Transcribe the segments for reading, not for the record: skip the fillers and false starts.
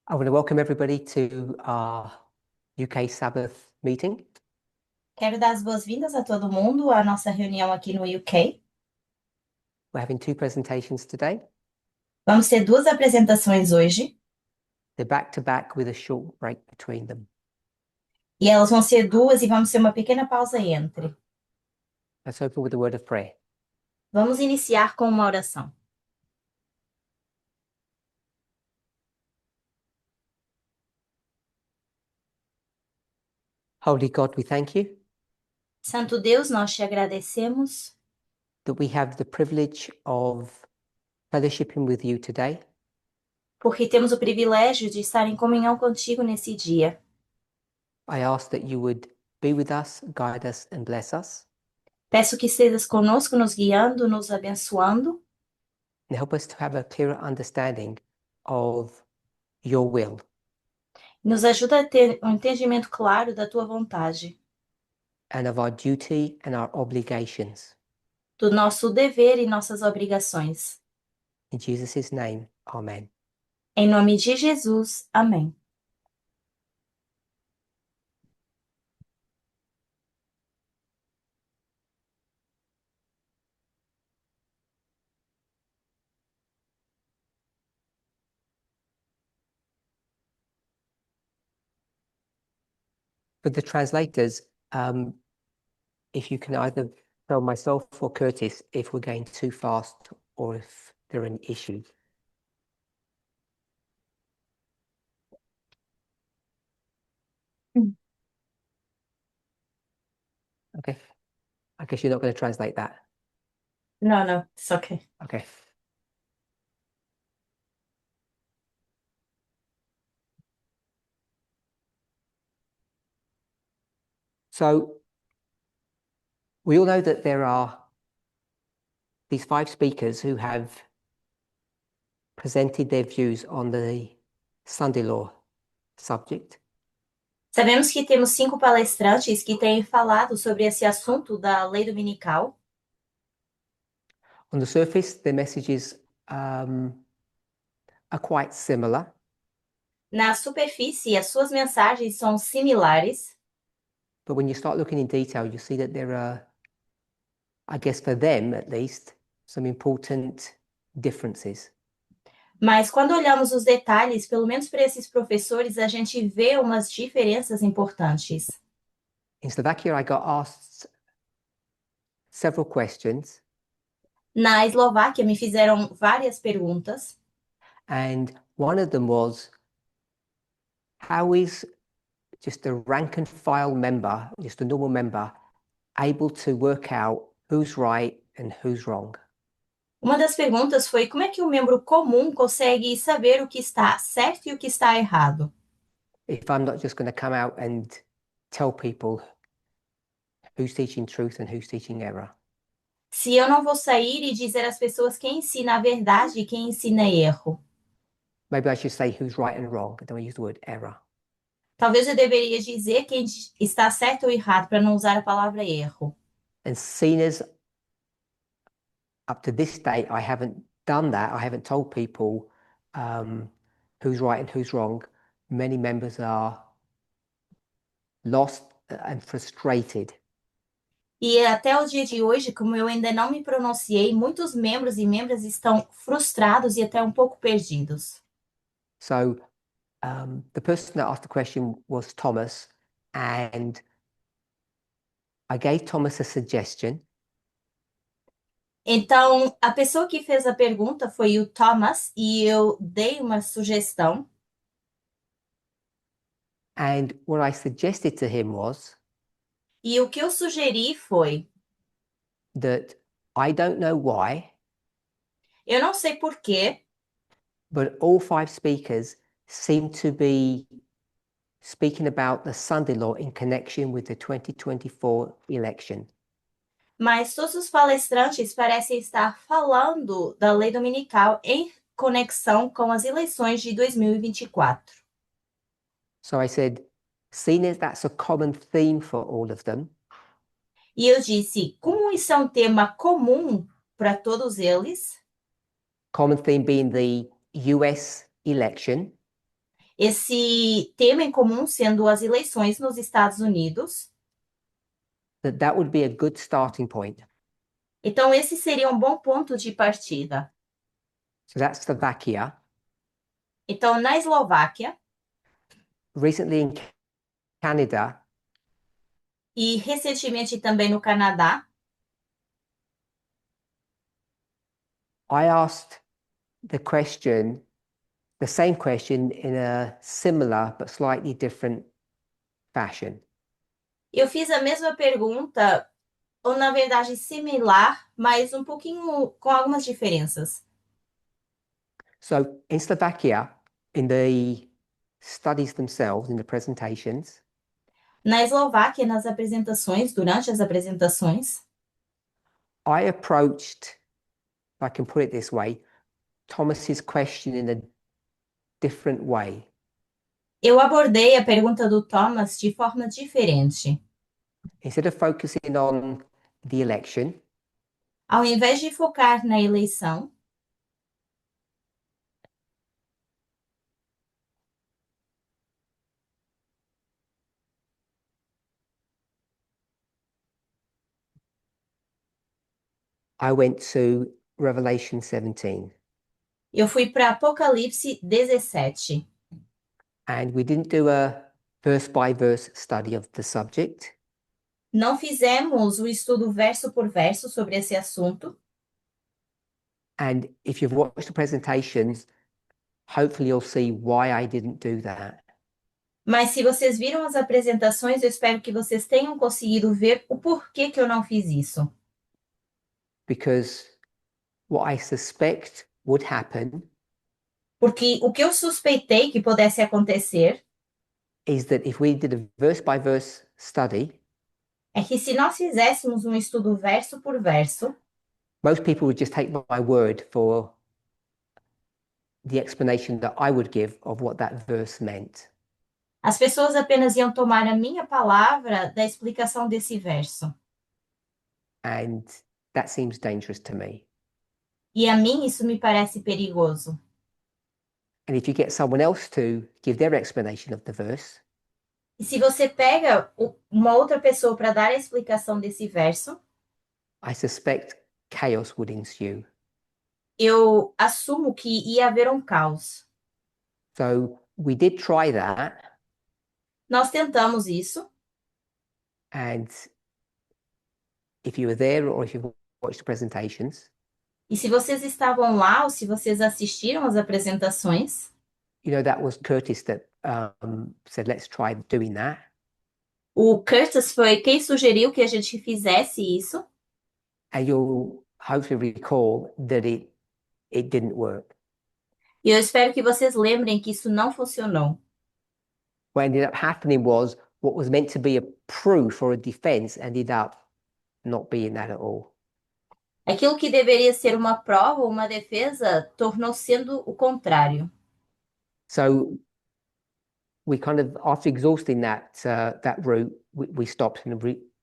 I want to welcome everybody to our UK Sabbath meeting. Quero dar as boas-vindas a todo mundo à nossa reunião aqui no UK. We're having two presentations today. Vamos ter duas apresentações hoje They're back to back with a short break between them. e elas vão ser duas e vamos ter uma pequena pausa entre. Let's open with a word of prayer. Vamos iniciar com uma oração. Holy God, we thank you Santo Deus, nós te agradecemos that we have the privilege of fellowshipping with you today. porque temos o privilégio de estar em comunhão contigo nesse dia. I ask that you would be with us, guide us, and bless us, Peço que estejas conosco, nos guiando, nos abençoando and help us to have a clearer understanding of your will. nos ajuda a ter um entendimento claro da tua vontade, And of our duty and our obligations. do nosso dever e nossas obrigações. In Jesus' name, amen. Em nome de Jesus, amém. For the translators, if you can either tell myself or Curtis if we're going too fast or if there are any issues. Okay. I guess you're not going to translate that. No, it's okay. Okay. So we all know that there are these 5 speakers who have presented their views on the Sunday law subject. Sabemos que temos 5 palestrantes que têm falado sobre esse assunto da lei dominical. On the surface, their messages are quite similar. Na superfície, as suas mensagens são similares, But when you start looking in detail, you see that there are, I guess for them at least, some important differences. mas quando olhamos os detalhes, pelo menos para esses professores, a gente vê umas diferenças importantes. In Slovakia, I got asked several questions, Na Eslováquia, me fizeram várias perguntas, and one of them was, how is just a rank and file member, just a normal member, able to work out who's right and who's wrong? Uma das perguntas foi como é que um membro comum consegue saber o que está certo e o que está errado? If I'm not just going to come out and tell people who's teaching truth and who's teaching error. Se eu não vou sair e dizer às pessoas quem ensina a verdade e quem ensina erro. Maybe I should say who's right and wrong. I don't want to use the word error. Talvez eu deveria dizer quem está certo ou errado, para não usar a palavra erro. And seen as up to this day, I haven't done that. I haven't told people who's right and who's wrong. Many members are lost and frustrated. E até o dia de hoje, como eu ainda não me pronunciei, muitos membros e membras estão frustrados e até um pouco perdidos. So the person that asked the question was Thomas, and I gave Thomas a suggestion. Então, a pessoa que fez a pergunta foi o Thomas e eu dei uma sugestão. And what I suggested to him was E o que eu sugeri foi: that I don't know why, eu não sei porquê, but all 5 speakers seem to be speaking about the Sunday law in connection with the 2024 election. mas todos os palestrantes parecem estar falando da lei dominical em conexão com as eleições de 2024. So I said, seeing as that's a common theme for all of them, E eu disse, como isso é um tema comum para todos eles, common theme being the US election, Esse tema em comum sendo as eleições nos Estados Unidos. that would be a good starting point. Então, esse seria um bom ponto de partida. So that's Slovakia. Então, na Eslováquia Recently in Canada, e recentemente também no Canadá, I asked the same question in a similar but slightly different fashion. eu fiz a mesma pergunta, ou na verdade similar, mas um pouquinho com algumas diferenças. So in Slovakia, in the studies themselves, in the presentations, Na Eslováquia, nas apresentações, durante as apresentações, I approached, if I can put it this way, Thomas's question in a different way. eu abordei a pergunta do Thomas de forma diferente. Instead of focusing on the election, Ao invés de focar na eleição, I went to Revelation 17. eu fui para Apocalipse 17. And we didn't do a verse by verse study of the subject. Não fizemos o estudo verso por verso sobre esse assunto. And if you've watched the presentations, hopefully you'll see why I didn't do that. Mas se vocês viram as apresentações, eu espero que vocês tenham conseguido ver o porquê que eu não fiz isso. Because what I suspect would happen Porque o que eu suspeitei que pudesse acontecer is that if we did a verse by verse study, é que se nós fizéssemos um estudo verso por verso, most people would just take my word for the explanation that I would give of what that verse meant. as pessoas apenas iam tomar a minha palavra da explicação desse verso. And that seems dangerous to me. E a mim isso me parece perigoso. And if you get someone else to give their explanation of the verse, E se você pega uma outra pessoa para dar a explicação desse verso, I suspect chaos would ensue. eu assumo que ia haver um caos. So we did try that. Nós tentamos isso. And if you were there or if you've watched the presentations, E se vocês estavam lá ou se vocês assistiram às apresentações, you know, that was Curtis that said, let's try doing that. o Curtis foi quem sugeriu que a gente fizesse isso. And you'll hopefully recall that it didn't work. E eu espero que vocês lembrem que isso não funcionou. What ended up happening was what was meant to be a proof or a defense ended up not being that at all. Aquilo que deveria ser uma prova ou uma defesa tornou sendo o contrário. So we kind of, after exhausting that route, we stopped and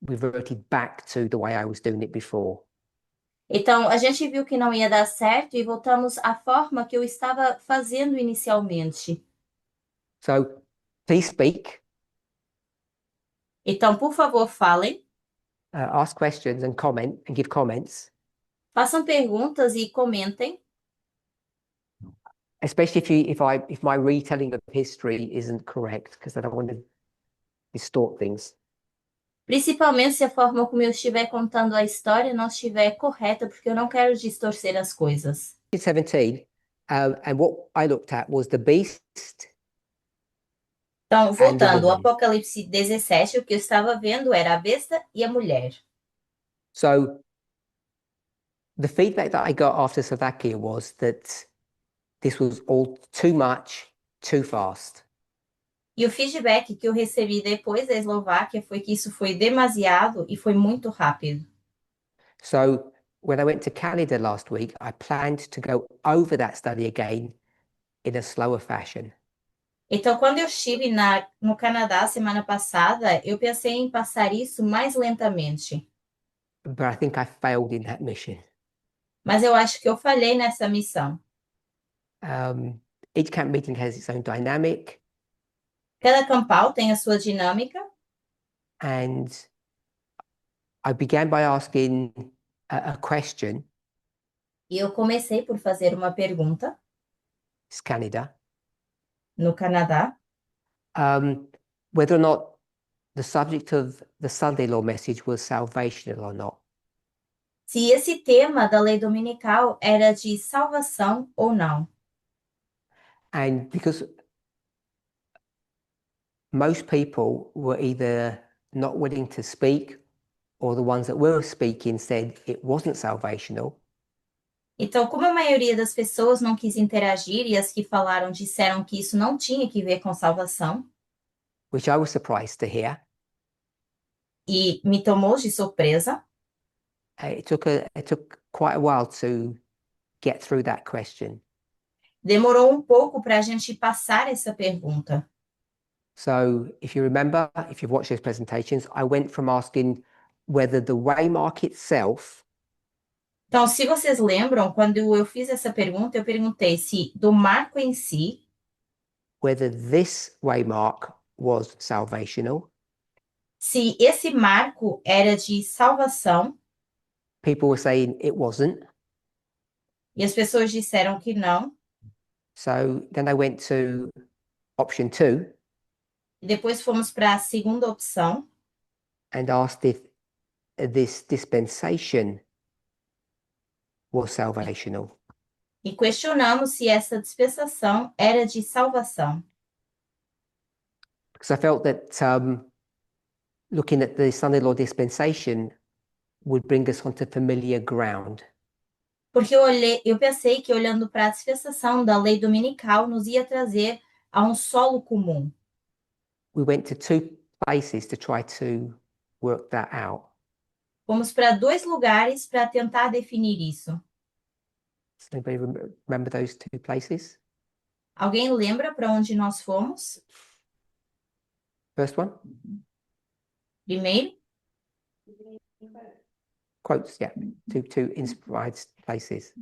reverted back to the way I was doing it before. Então, a gente viu que não ia dar certo e voltamos à forma que eu estava fazendo inicialmente. So please speak, Então, por favor, falem, ask questions and comment and give comments, façam perguntas e comentem, especially if my retelling of history isn't correct, because I don't want to distort things. principalmente se a forma como eu estiver contando a história não estiver correta, porque eu não quero distorcer as coisas. 17, and what I looked at was the beast. Então, voltando ao woman. Apocalipse 17, o que eu estava vendo era a besta e a mulher. So the feedback that I got after Slovakia was that this was all too much, too fast. E o feedback que eu recebi depois da Eslováquia foi que isso foi demasiado e foi muito rápido. So when I went to Canada last week, I planned to go over that study again in a slower fashion. Então, quando eu estive no Canadá semana passada, eu pensei em passar isso mais lentamente. But I think I failed in that mission. Mas eu acho que eu falhei nessa missão. Each camp meeting has its own dynamic, Cada campal tem a sua dinâmica. and I began by asking a question. E eu comecei por fazer uma pergunta It's Canada. no Canadá, Whether or not the subject of the Sunday law message was salvational or not. se esse tema da lei dominical era de salvação ou não. And because most people were either not willing to speak, or the ones that were speaking said it wasn't salvational, Então, como a maioria das pessoas não quis interagir e as que falaram disseram que isso não tinha que ver com salvação, which I was surprised to hear, e me tomou de surpresa, it took quite a while to get through that question. demorou um pouco para a gente passar essa pergunta. So if you remember, if you've watched those presentations, I went from asking whether the waymark itself Então, se vocês lembram, quando eu fiz essa pergunta, eu perguntei se do marco em si, whether this waymark was salvational. se esse marco era de salvação, People were saying it wasn't. e as pessoas disseram que não. So then I went to option 2 E depois fomos para a segunda opção and asked if this dispensation was salvational. e questionamos se essa dispensação era de salvação. Because I felt that looking at the Sunday law dispensation would bring us onto familiar ground. Porque eu pensei que olhando para a dispensação da lei dominical nos ia trazer a um solo comum. We went to 2 places to try to work that out. Fomos para 2 lugares para tentar definir isso. Does anybody remember those 2 places? Alguém lembra para onde nós fomos? First one? Primeiro, Quotes, yeah. Two inspired places.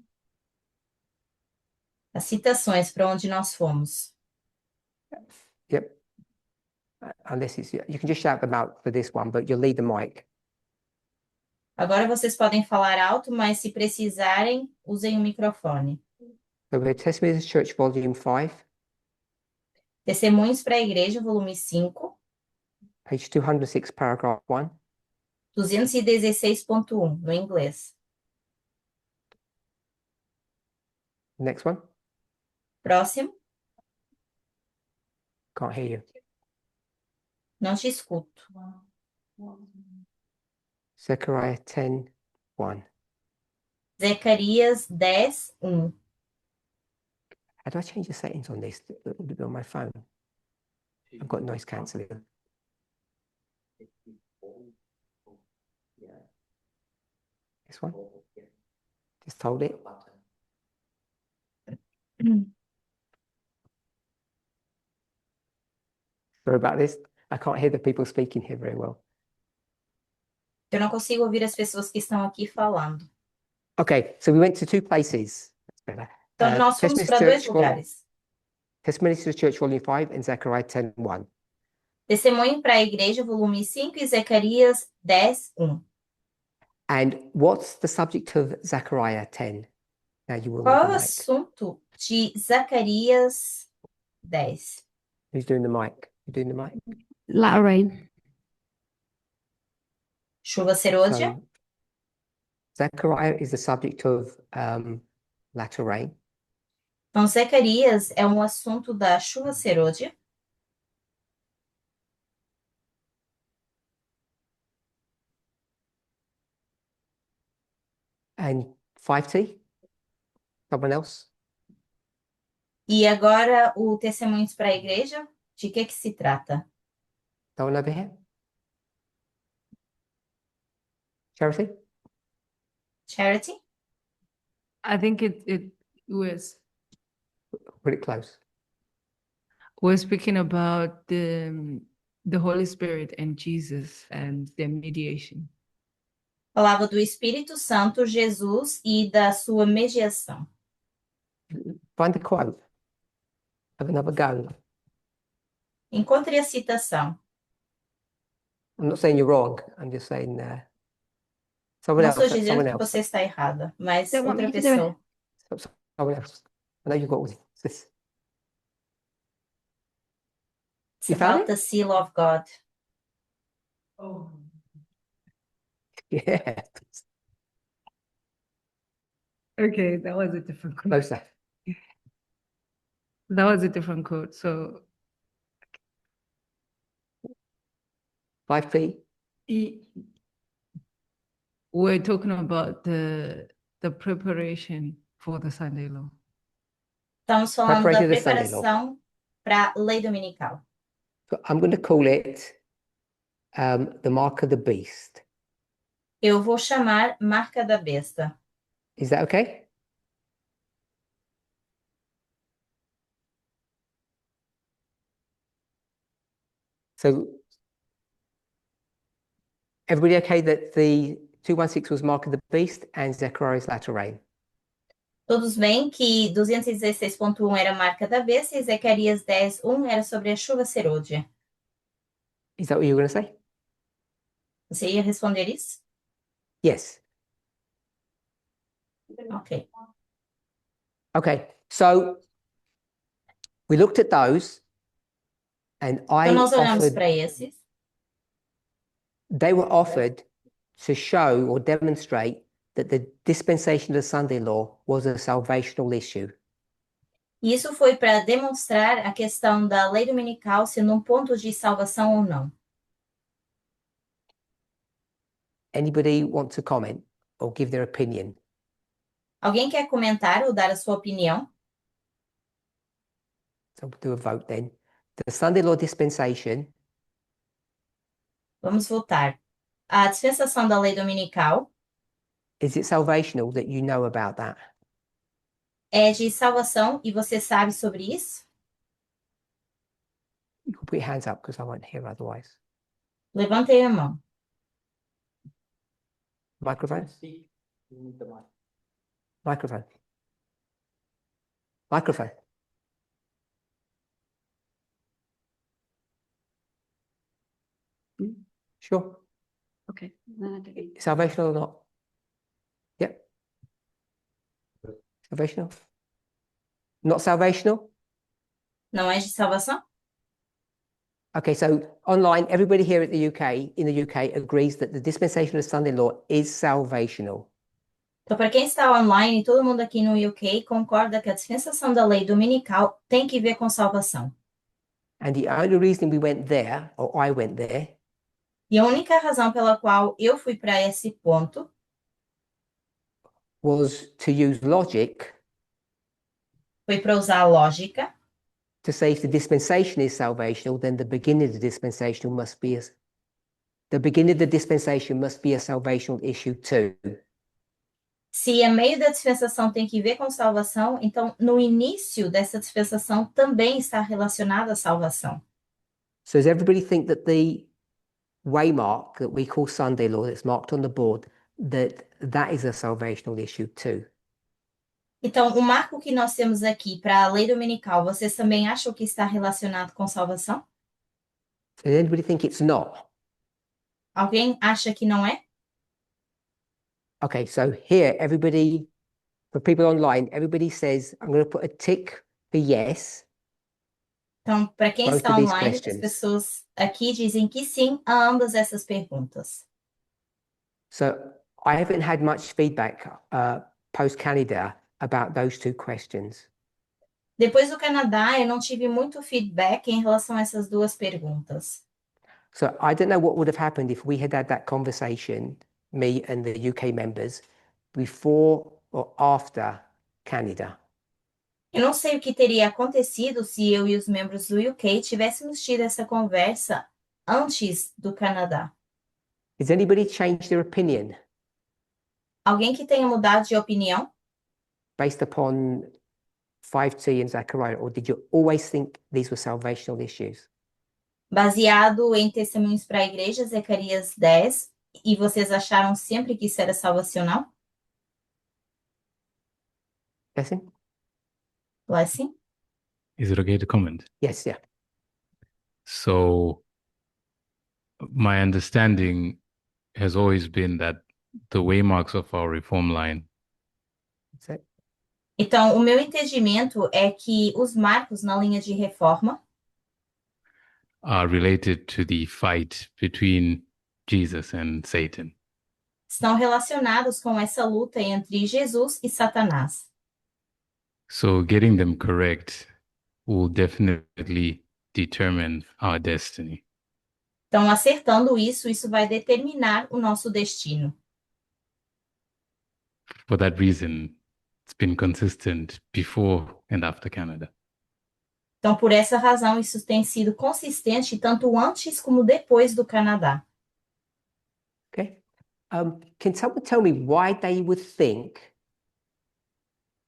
as citações para onde nós fomos. Yep. Unless it's, you can just shout them out for this one, but you'll need the mic. Agora vocês podem falar alto, mas se precisarem, usem o microfone. So we're Testimonies Church Volume 5, Testemunhos para a Igreja, volume 5, page 206, paragraph 1. 216.1, no inglês. Next one. Próximo, Can't hear you. não te escuto. Zechariah 10, 1. Zacarias 10, 1. How do I change the settings on this on my phone? I've got noise cancelling. This one? Just hold it. Sorry about this. I can't hear the people speaking here very well. Eu não consigo ouvir as pessoas que estão aqui falando. Okay, so we went to 2 places. That's better. Então, nós fomos para 2 lugares. Testimonies to the Church, Volume 5, and Zechariah 10, 1. Testemunho para a Igreja, volume 5 e Zacarias 10, 1. And what's the subject of Zechariah 10? Now you will Qual é need o the mic. assunto de Zacarias 10? Who's doing the mic? You doing the mic? Latter rain. Chuva serôdia. So, Zechariah is the subject of latter rain. Então, Zacarias é um assunto da chuva serôdia. And 5T? Someone else? E agora o Testemunhos para a Igreja, de que se trata? Someone over here? Charity? Charity? I think it was Put it close. we're speaking about the Holy Spirit and Jesus and their mediation. Falava do Espírito Santo, Jesus e da sua mediação. Find the quote. Have another go. Encontre a citação. I'm not saying you're wrong. I'm just saying someone Não estou else. dizendo Someone que else. você está errada, mas Don't want outra me to do it. pessoa. Someone else. I know you've got all this. It's You found about the seal of God. Yeah. Okay, that was a different quote. Closer. That was a different quote. So 5 feet. e- we're talking about the preparation for the Sunday law. Estamos falando da Preparation of the Sunday law. preparação para a lei dominical. So I'm going to call it the mark of the beast. Eu vou chamar marca da besta. Is that okay? So everybody okay that the 216 was mark of the beast and Zechariah's latter rain? Todos bem que 216.1 era marca da besta e Zacarias 10:1 era sobre a chuva serôdia. Is that what you were going to say? Você ia responder isso? Yes. Ok. Okay. So we looked at those and I Então nós olhamos offered, para esses. they were offered to show or demonstrate that the dispensation of the Sunday law was a salvational issue. E isso foi para demonstrar a questão da lei dominical sendo um ponto de salvação ou não. Anybody want to comment or give their opinion? Alguém quer comentar ou dar a sua opinião? So we'll do a vote then. The Sunday law dispensation Vamos votar. A dispensação da lei dominical is it salvational that you know about that? é de salvação e você sabe sobre isso? You can put your hands up because I won't hear otherwise. Levantem a mão. Microphone? Microphone. Microphone. Sure. Okay. Salvational or not? Yep. Salvational? Not salvational? Não é de salvação? Okay, so online, everybody here at the UK, in the UK, agrees that the dispensation of Sunday law is salvational. Então, para quem está online, todo mundo aqui no UK concorda que a dispensação da lei dominical tem que ver com salvação. And the only reason we went there, or I went there, E a única razão pela qual eu fui para esse ponto was to use logic foi para usar a lógica to say if the dispensation is salvational, then the beginning of the dispensation must be a salvational issue too. Se a meio da dispensação tem que ver com salvação, então no início dessa dispensação também está relacionada à salvação. So does everybody think that the waymark that we call Sunday law that's marked on the board, that is a salvational issue too? Então, o marco que nós temos aqui para a lei dominical, vocês também acham que está relacionado com salvação? So does anybody think it's not? Alguém acha que não é? Okay, so here, everybody, for people online, everybody says, I'm going to put a tick for yes. Então, para quem Both está of these online, as questions. pessoas aqui dizem que sim a ambas essas perguntas. So I haven't had much feedback post-Canada about those two questions. Depois do Canadá, eu não tive muito feedback em relação a essas duas perguntas. So I don't know what would have happened if we had had that conversation, me and the UK members, before or after Canada. Eu não sei o que teria acontecido se eu e os membros do UK tivéssemos tido essa conversa antes do Canadá. Has anybody changed their opinion Alguém que tenha mudado de opinião? based upon 5T and Zechariah, or did you always think these were salvational issues? Baseado em Testemunhos para a Igreja, Zacarias 10, e vocês acharam sempre que isso era salvacional? Blessing? Blessing? Is it okay to comment? Yes, yeah. So my understanding has always been that the waymarks of our reform line That's it. Então, o meu entendimento é que os marcos na linha de reforma are related to the fight between Jesus and Satan. estão relacionados com essa luta entre Jesus e Satanás. So getting them correct will definitely determine our destiny. Então, acertando isso vai determinar o nosso destino. For that reason, it's been consistent before and after Canada. Então, por essa razão, isso tem sido consistente tanto antes como depois do Canadá. Okay. Can someone tell me why they would think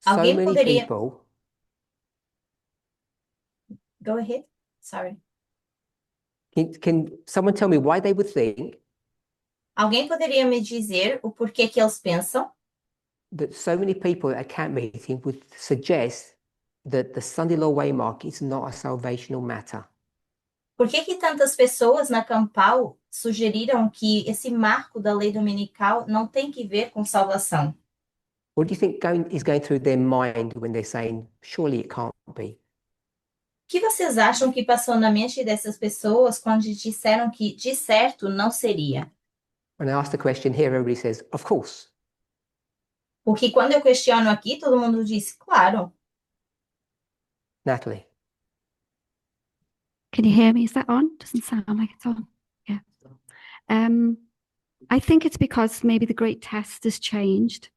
so Alguém many poderia- people Go ahead. Sorry. can someone tell me why they would think Alguém poderia me dizer o porquê que eles pensam that so many people at a camp meeting would suggest that the Sunday law waymark is not a salvational matter? Por que tantas pessoas na Campal sugeriram que esse marco da lei dominical não tem que ver com salvação? What do you think is going through their mind when they're saying, surely it can't be? O que vocês acham que passou na mente dessas pessoas quando disseram que de certo não seria? When I ask the question here, everybody says, of course. Porque quando eu questiono aqui, todo mundo diz, claro. Natalie. Can you hear me? Is that on? Doesn't sound like it's on. Yeah. I think it's because maybe the great test has changed.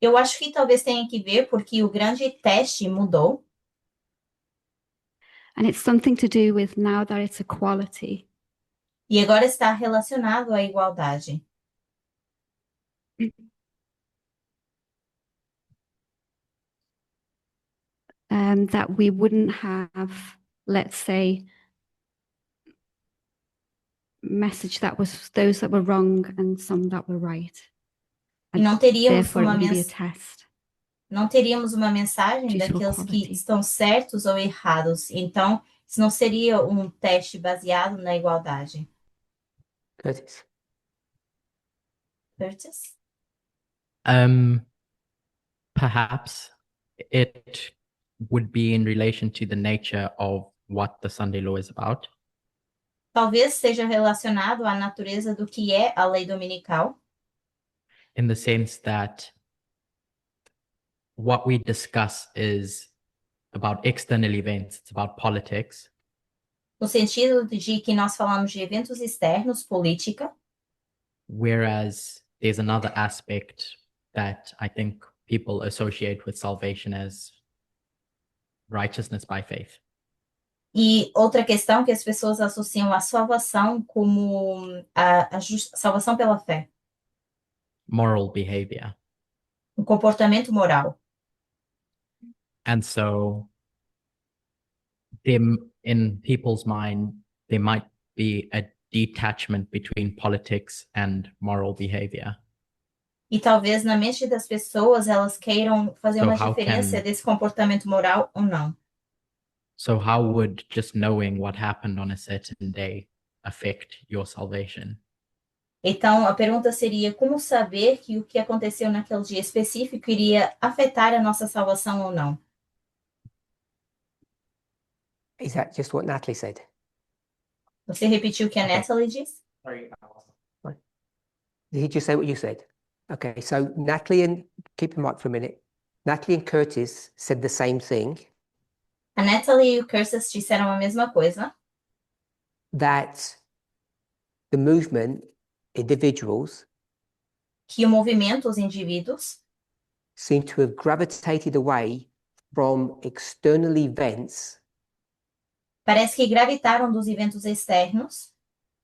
Eu acho que talvez tenha que ver porque o grande teste mudou. And it's something to do with now that it's equality. E agora está relacionado à igualdade. That we wouldn't have, let's say, message that was those that were wrong and some that were right. E não teríamos Therefore, it uma wouldn't be a mensagem. test. Não teríamos uma mensagem Due to daqueles que equality. estão certos ou errados. Então, isso não seria um teste baseado na igualdade. Curtis. Curtis? Perhaps it would be in relation to the nature of what the Sunday law is about. Talvez seja relacionado à natureza do que é a lei dominical, In the sense that what we discuss is about external events, it's about politics, no sentido de que nós falamos de eventos externos, política, whereas there's another aspect that I think people associate with salvation as righteousness by faith. e outra questão que as pessoas associam à salvação como a salvação pela fé, Moral behavior. o comportamento moral. And so them in people's mind, there might be a detachment between politics and moral behavior. E talvez na mente das pessoas elas queiram fazer So uma how diferença can- desse comportamento moral ou não. So how would just knowing what happened on a certain day affect your salvation? Então, a pergunta seria como saber que o que aconteceu naquele dia específico iria afetar a nossa salvação ou não? Is that just what Natalie said? Você repetiu o que a Okay. Natalie disse? Did he just say what you said? Okay, so Natalie and, keep the mic for a minute. Natalie and Curtis said the same thing, A Natalie e o Curtis disseram a mesma coisa, that the movement, individuals, que o movimento, os indivíduos, seem to have gravitated away from external events parece que gravitaram dos eventos externos,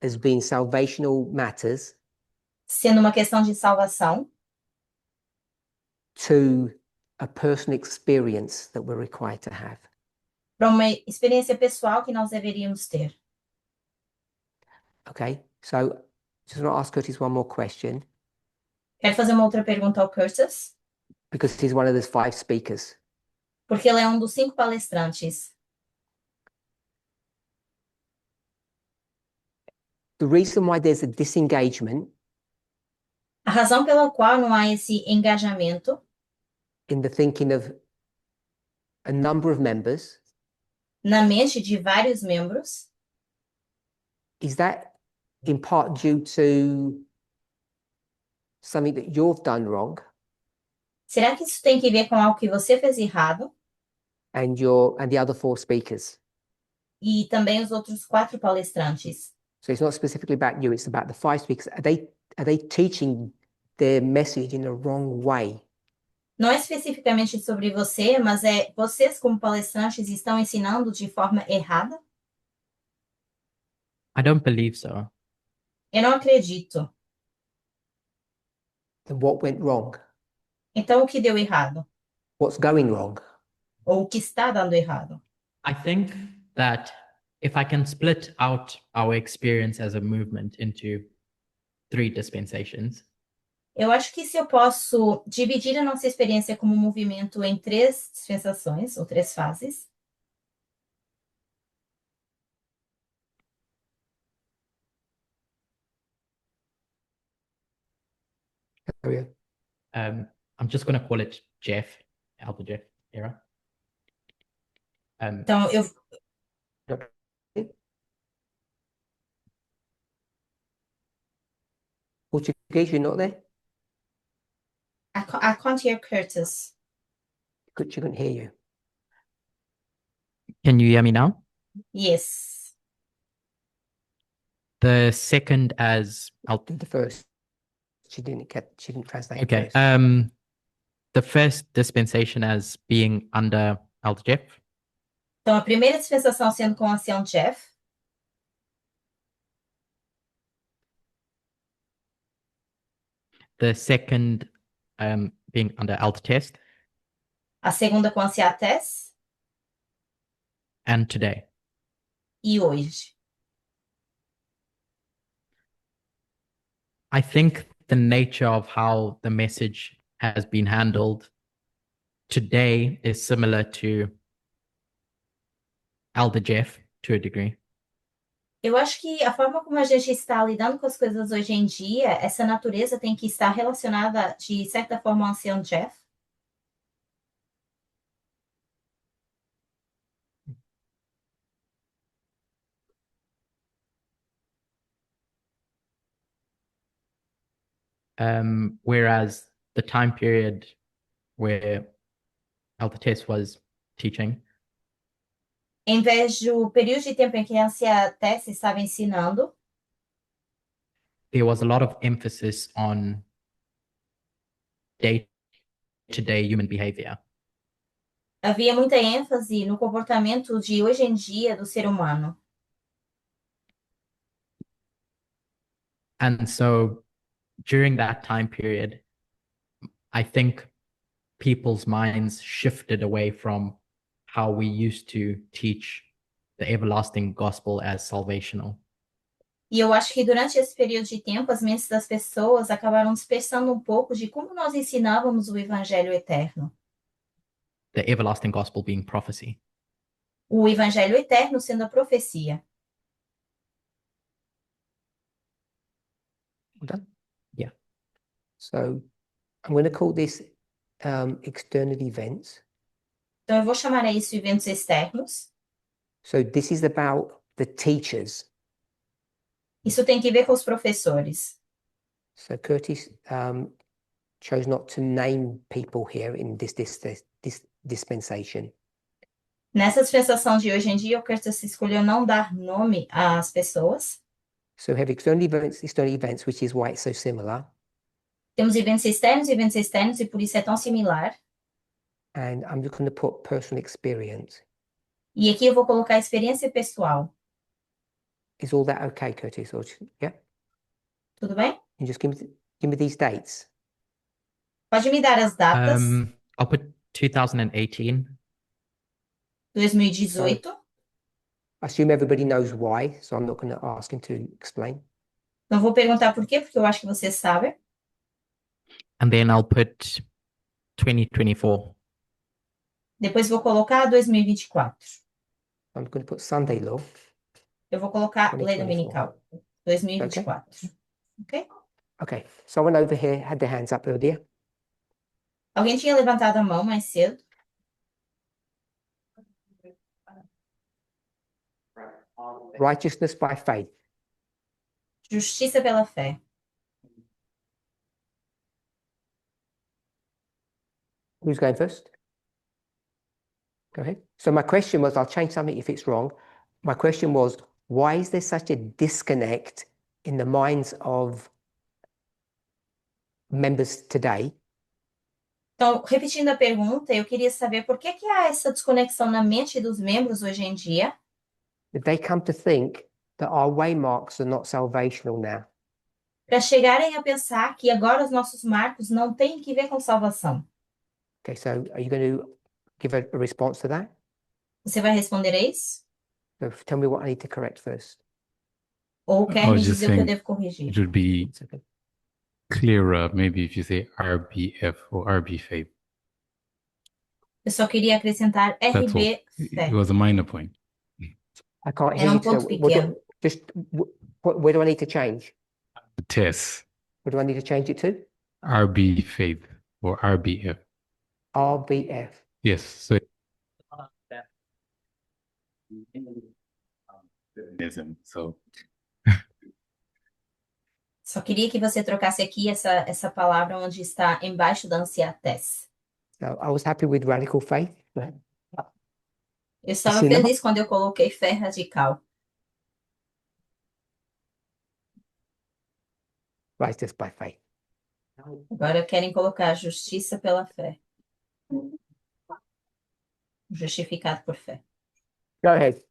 as being salvational matters sendo uma questão de salvação, to a personal experience that we're required to have. para uma experiência pessoal que nós deveríamos ter. Okay, so just want to ask Curtis one more question, Quero fazer uma outra pergunta ao Curtis, because he's one of those 5 speakers. Porque ele é um dos 5 palestrantes. The reason why there's a disengagement A razão pela qual não há esse engajamento in the thinking of a number of members na mente de vários membros is that in part due to something that you've done wrong será que isso tem que ver com algo que você fez errado? and the other 4 speakers? E também os outros 4 palestrantes. So it's not specifically about you, it's about the 5 speakers. Are they teaching their message in a wrong way? Não é especificamente sobre você, mas vocês como palestrantes estão ensinando de forma errada? I don't believe so. Eu não acredito. Then what went wrong? Então o que deu errado? What's going wrong? Ou o que está dando errado? I think that if I can split out our experience as a movement into 3 dispensations, Eu acho que se eu posso dividir a nossa experiência como movimento em 3 dispensações, ou 3 fases, Oh, yeah. I'm just going to call it Jeff, Elder Jeff era. então eu Portuguese, you're not there? I can't hear Curtis. She couldn't hear you. Can you hear me now? Yes. The second as Did the first. She didn't translate okay. first. The first dispensation as being under Elder Jeff. Então a primeira dispensação sendo com o ancião Jeff, The second being under Elder Test, a segunda com a anciã Tess and today. e hoje. I think the nature of how the message has been handled today is similar to Elder Jeff to a degree. Eu acho que a forma como a gente está lidando com as coisas hoje em dia, essa natureza tem que estar relacionada de certa forma ao ancião Jeff. Whereas the time period where Elder Tess was teaching, Em vez do período de tempo em que a anciã Tess estava ensinando, there was a lot of emphasis on day-to-day human behavior. havia muita ênfase no comportamento de hoje em dia do ser humano. And so during that time period, I think people's minds shifted away from how we used to teach the everlasting gospel as salvational. E eu acho que durante esse período de tempo, as mentes das pessoas acabaram dispersando um pouco de como nós ensinávamos o evangelho eterno. The everlasting gospel being prophecy. O evangelho eterno sendo a profecia. All done? Yeah. So I'm going to call this external events. Então, eu vou chamar a isso eventos externos. So this is about the teachers. Isso tem que ver com os professores. So Curtis chose not to name people here in this dispensation. Nessa dispensação de hoje em dia, o Curtis escolheu não dar nome às pessoas. So we have external events, which is why it's so similar. Temos eventos externos, e por isso é tão similar. And I'm just going to put personal experience. E aqui eu vou colocar a experiência pessoal. Is all that okay, Curtis? Or, yeah? Tudo bem? And just give me these dates. Pode me dar as datas? I'll put 2018. 2018. I assume everybody knows why, so I'm not going to ask him to explain. Não vou perguntar por quê, porque eu acho que vocês sabem. And then I'll put 2024. Depois vou colocar 2024. I'm going to put Sunday law. Eu vou colocar lei 2024. dominical 2024. Ok? Okay, someone over here had their hands up earlier. Alguém tinha levantado a mão mais cedo? Righteousness by faith. Justiça pela fé. Who's going first? Go ahead. So my question was, I'll change something if it's wrong. My question was, why is there such a disconnect in the minds of members today Então, repetindo a pergunta, eu queria saber por que que há essa desconexão na mente dos membros hoje em dia, that they come to think that our waymarks are not salvational now? para chegarem a pensar que agora os nossos marcos não têm que ver com salvação. Okay, so are you going to give a response to that? Você vai responder a isso? So tell me what I need to correct first. Ou quer I me was just dizer o que eu saying, devo corrigir? it would be It's okay. clearer maybe if you say RBF or RB faith. Eu só queria acrescentar That's all. RB Fé. It was a minor point. I can't Era hear you. ponto So pequeno. where do I need to change? The test, What do I need to change it to? RB faith or RBF. RBF. Yes. So so Só queria que você trocasse aqui essa palavra onde está embaixo da anciates. So I was happy with radical faith. Eu estava Sim, não? feliz quando eu coloquei fé radical. Righteous by faith. Agora querem colocar justiça pela fé. Justificado por fé. Go ahead.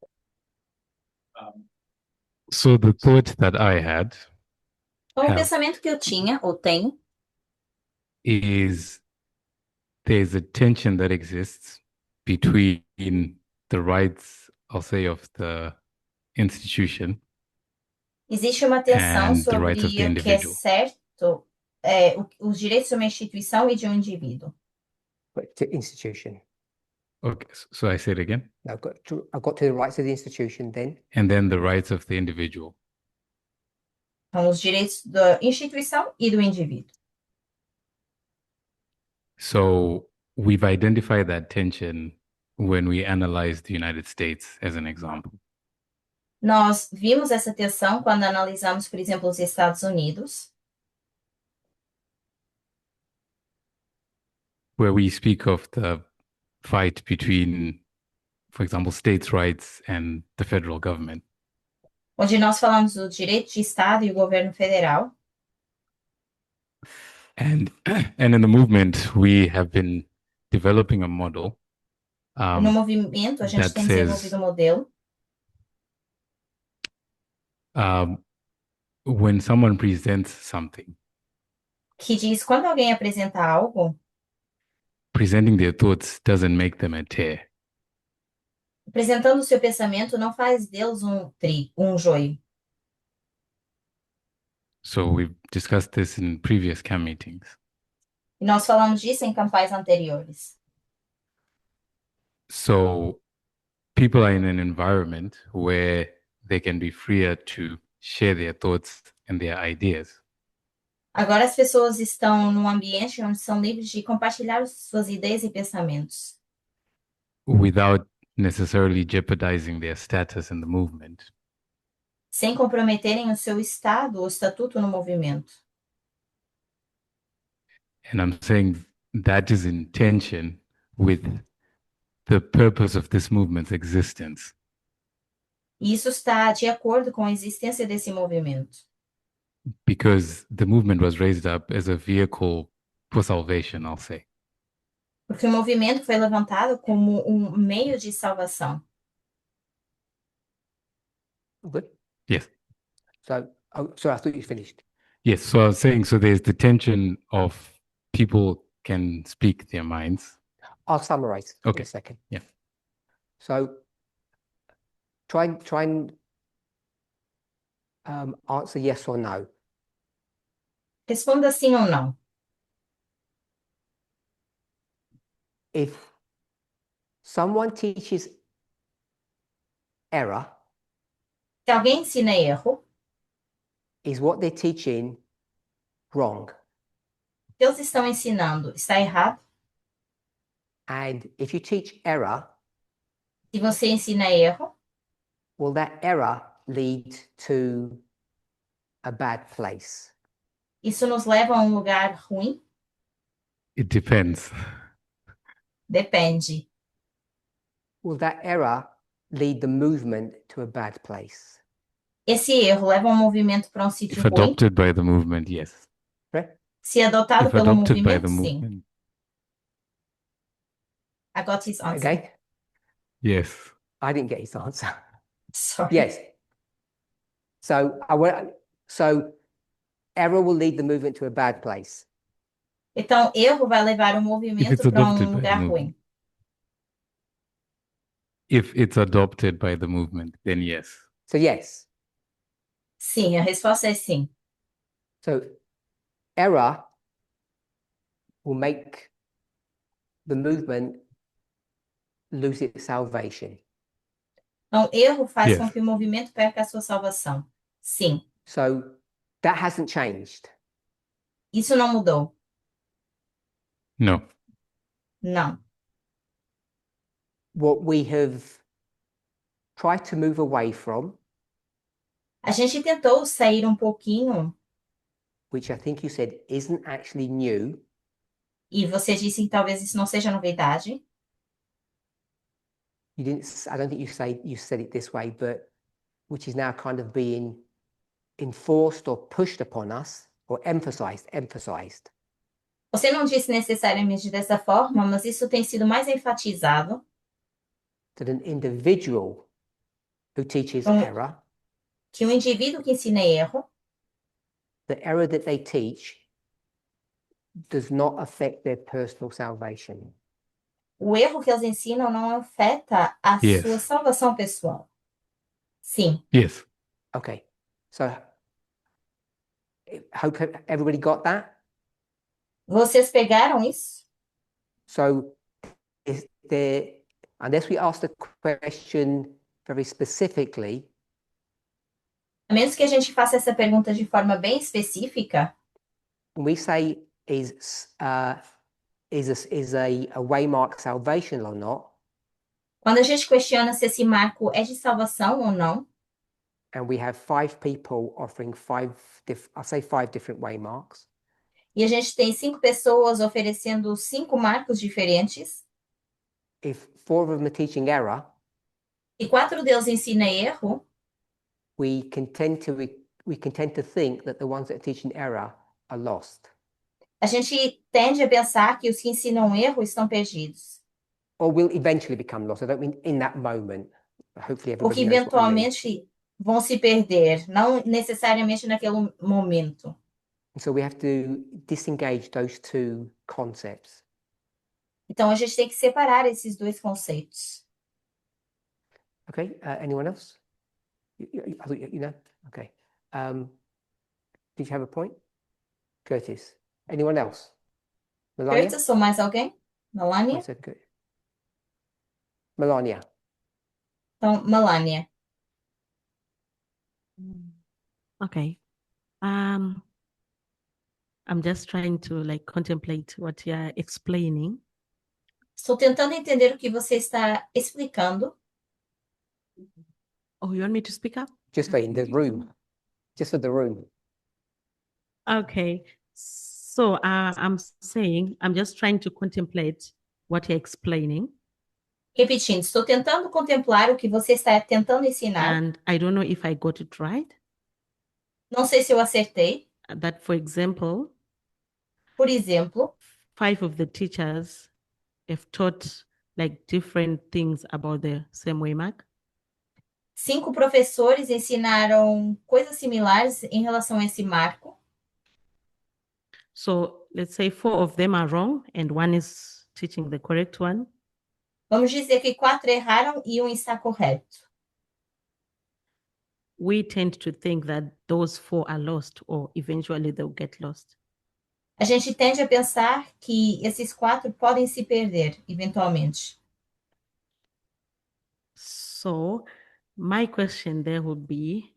so the thought that I had Então, o É. pensamento que eu tinha, ou tenho, is there's a tension that exists between the rights, I'll say, of the institution existe uma tensão and the sobre rights of the o que é individual. certo, os direitos de uma instituição e de um indivíduo. But to institution. Okay, so I say it again. I've got to the rights of the institution then. And then the rights of the individual. Então, os direitos da instituição e do indivíduo. So we've identified that tension when we analyze the United States as an example. Nós vimos essa tensão quando analisamos, por exemplo, os Estados Unidos, where we speak of the fight between, for example, states' rights and the federal government. onde nós falamos do direito de Estado e o governo federal. And in the movement, we have been developing a model No movimento, a gente that tem says- desenvolvido um modelo when someone presents something, que diz quando alguém apresenta algo, presenting their thoughts doesn't make them a tear. apresentando o seu pensamento não faz deles um joio. So we've discussed this in previous CAM meetings. E nós falamos disso em campais anteriores. So people are in an environment where they can be freer to share their thoughts and their ideas. Agora as pessoas estão num ambiente onde são livres de compartilhar suas ideias e pensamentos, without necessarily jeopardizing their status in the movement. sem comprometerem o seu estado ou estatuto no movimento. And I'm saying that is in tension with the purpose of this movement's existence. E isso está de acordo com a existência desse movimento. Because the movement was raised up as a vehicle for salvation, I'll say. Porque o movimento foi levantado como um meio de salvação. Good. Yes. So, sorry, I thought you finished. Yes. So I was saying, so there's the tension of people can speak their minds. I'll summarize in Okay. a second. Yeah. So try and answer yes or no. Responda sim ou não. If someone teaches error, Se alguém ensina erro, is what they're teaching wrong? o que eles estão ensinando está errado? And if you teach error, Se você ensina erro, will that error lead to a bad place? isso nos leva a um lugar ruim? It depends. Depende. Will that error lead the movement to a bad place? Esse erro leva um movimento para um sítio If ruim? adopted by the movement, yes. Right? Se adotado If pelo adopted by movimento, the sim. movement, I got his answer. Okay, yes. I didn't get his answer. Sorry. Yes. So error will lead the movement to a bad place. Então, erro vai levar o If movimento it's para adopted um by the lugar movement. ruim. If it's adopted by the movement, then yes. So yes. Sim, a resposta é sim. So error will make the movement lose its salvation. Então, erro faz Yes. com que o movimento perca a sua salvação. Sim. So that hasn't changed. Isso não mudou. No. Não. What we have tried to move away from, A gente tentou sair um pouquinho, which I think you said isn't actually new, e você disse que talvez isso não seja novidade. I don't think you said it this way, but which is now kind of being enforced or pushed upon us or emphasized. Você não disse necessariamente dessa forma, mas isso tem sido mais enfatizado That an individual who teaches Um- error, que o indivíduo que ensina erro, the error that they teach does not affect their personal salvation. o erro que eles ensinam não afeta a Yes. sua salvação pessoal. Sim. Yes. Okay, so I hope everybody got that. Vocês pegaram isso? So is there, unless we ask the question very specifically, A menos que a gente faça essa pergunta de forma bem específica, when we say is a waymark salvation or not, quando a gente questiona se esse marco é de salvação ou não, and we have 5 people offering five different waymarks, e a gente tem 5 pessoas oferecendo 5 marcos diferentes, if 4 of them are teaching error, e 4 deles ensinam erro, we can tend to think that the ones that are teaching error are lost, a gente tende a pensar que os que ensinam erro estão perdidos, or will eventually become lost. I don't mean in that moment. Hopefully ou que everybody knows what I mean. eventualmente vão se perder, não necessariamente naquele momento. And so we have to disengage those two concepts. Então, a gente tem que separar esses dois conceitos. Okay, anyone else? I thought you know? Okay. Did you have a point? Curtis. Anyone else? Melania? Curtis ou mais alguém? I Melania? said good. Melania. Então, Melania. Okay. I'm just trying to like contemplate what you're explaining. Estou tentando entender o que você está explicando. Oh, you want me to speak up? Just for in the room. Just for the room. Okay. So I'm saying I'm just trying to contemplate what you're explaining, Repetindo, estou tentando contemplar o que você está tentando ensinar. and I don't know if I got it right. Não sei se eu acertei. That, for example, Por exemplo, 5 of the teachers have taught like different things about the same waymark. 5 professores ensinaram coisas similares em relação a esse marco. So let's say 4 of them are wrong and 1 is teaching the correct one. Vamos dizer que 4 erraram e 1 está correto. We tend to think that those 4 are lost, or eventually they'll get lost. A gente tende a pensar que esses 4 podem se perder, eventualmente. So my question there would be,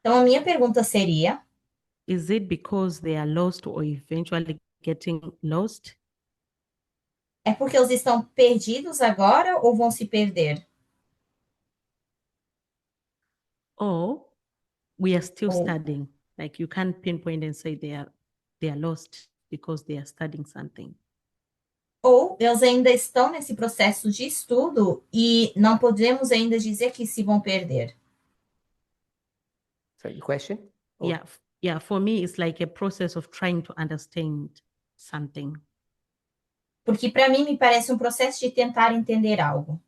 Então, a minha pergunta seria: is it because they are lost or eventually getting lost? é porque eles estão perdidos agora ou vão se perder? Or we are still Oh. studying? Like you can't pinpoint and say they are lost because they are studying something. Ou eles ainda estão nesse processo de estudo e não podemos ainda dizer que se vão perder? So your question? Or- Yeah, for me, it's like a process of trying to understand something. Porque para mim me parece um processo de tentar entender algo.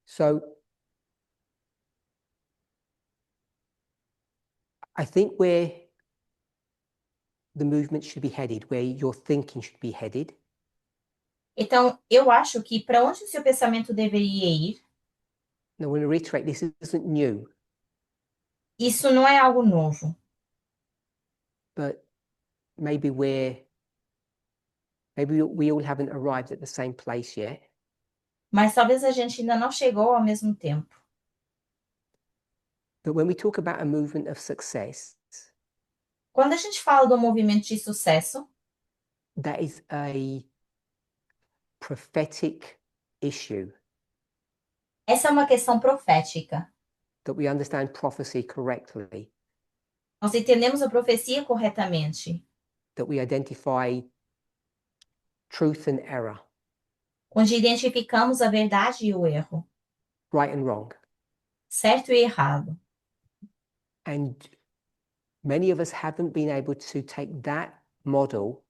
So I think where the movement should be headed, where your thinking should be headed, Então, eu acho que para onde o seu pensamento deveria ir, and I want to reiterate, this isn't new, isso não é algo novo, but maybe we all haven't arrived at the same place yet. mas talvez a gente ainda não chegou ao mesmo tempo. But when we talk about a movement of success, Quando a gente fala do movimento de sucesso, that is a prophetic issue, essa é uma questão profética. that we understand prophecy correctly, Nós entendemos a profecia corretamente, that we identify truth and error, onde identificamos a verdade e o erro, right and wrong. certo e errado. And many of us haven't been able to take that model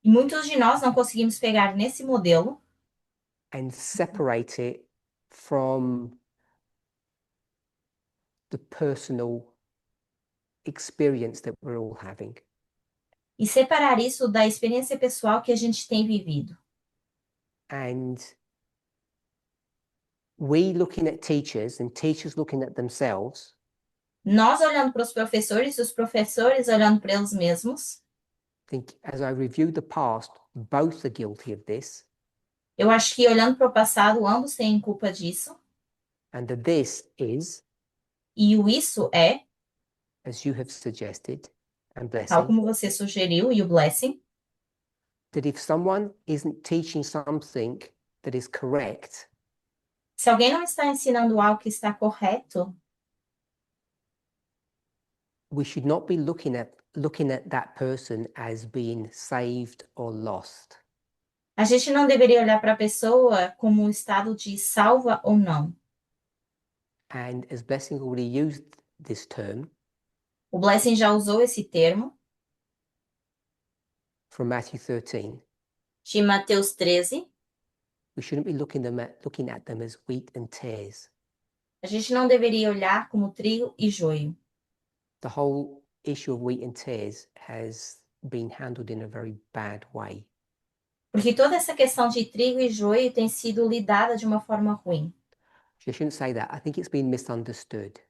E muitos de nós não conseguimos pegar nesse modelo and separate it from the personal experience that we're all having. e separar isso da experiência pessoal que a gente tem vivido. And we looking at teachers and teachers looking at themselves, Nós olhando para os professores e os professores olhando para eles mesmos, think as I review the past, both are guilty of this. eu acho que olhando para o passado, ambos têm culpa disso. And the this is, E o isso é, as you have suggested, and tal blessing, como você sugeriu, e o blessing, that if someone isn't teaching something that is correct, se alguém não está ensinando algo que está correto, we should not be looking at that person as being saved or lost. a gente não deveria olhar para a pessoa como um estado de salva ou não. And as Blessing already used this term O blessing já usou esse termo from Matthew 13, de Mateus 13. we shouldn't be looking at them as wheat and tares. A gente não deveria olhar como trigo e joio. The whole issue of wheat and tares has been handled in a very bad way. Porque toda essa questão de trigo e joio tem sido lidada de uma forma ruim. I shouldn't say that. I think it's been misunderstood.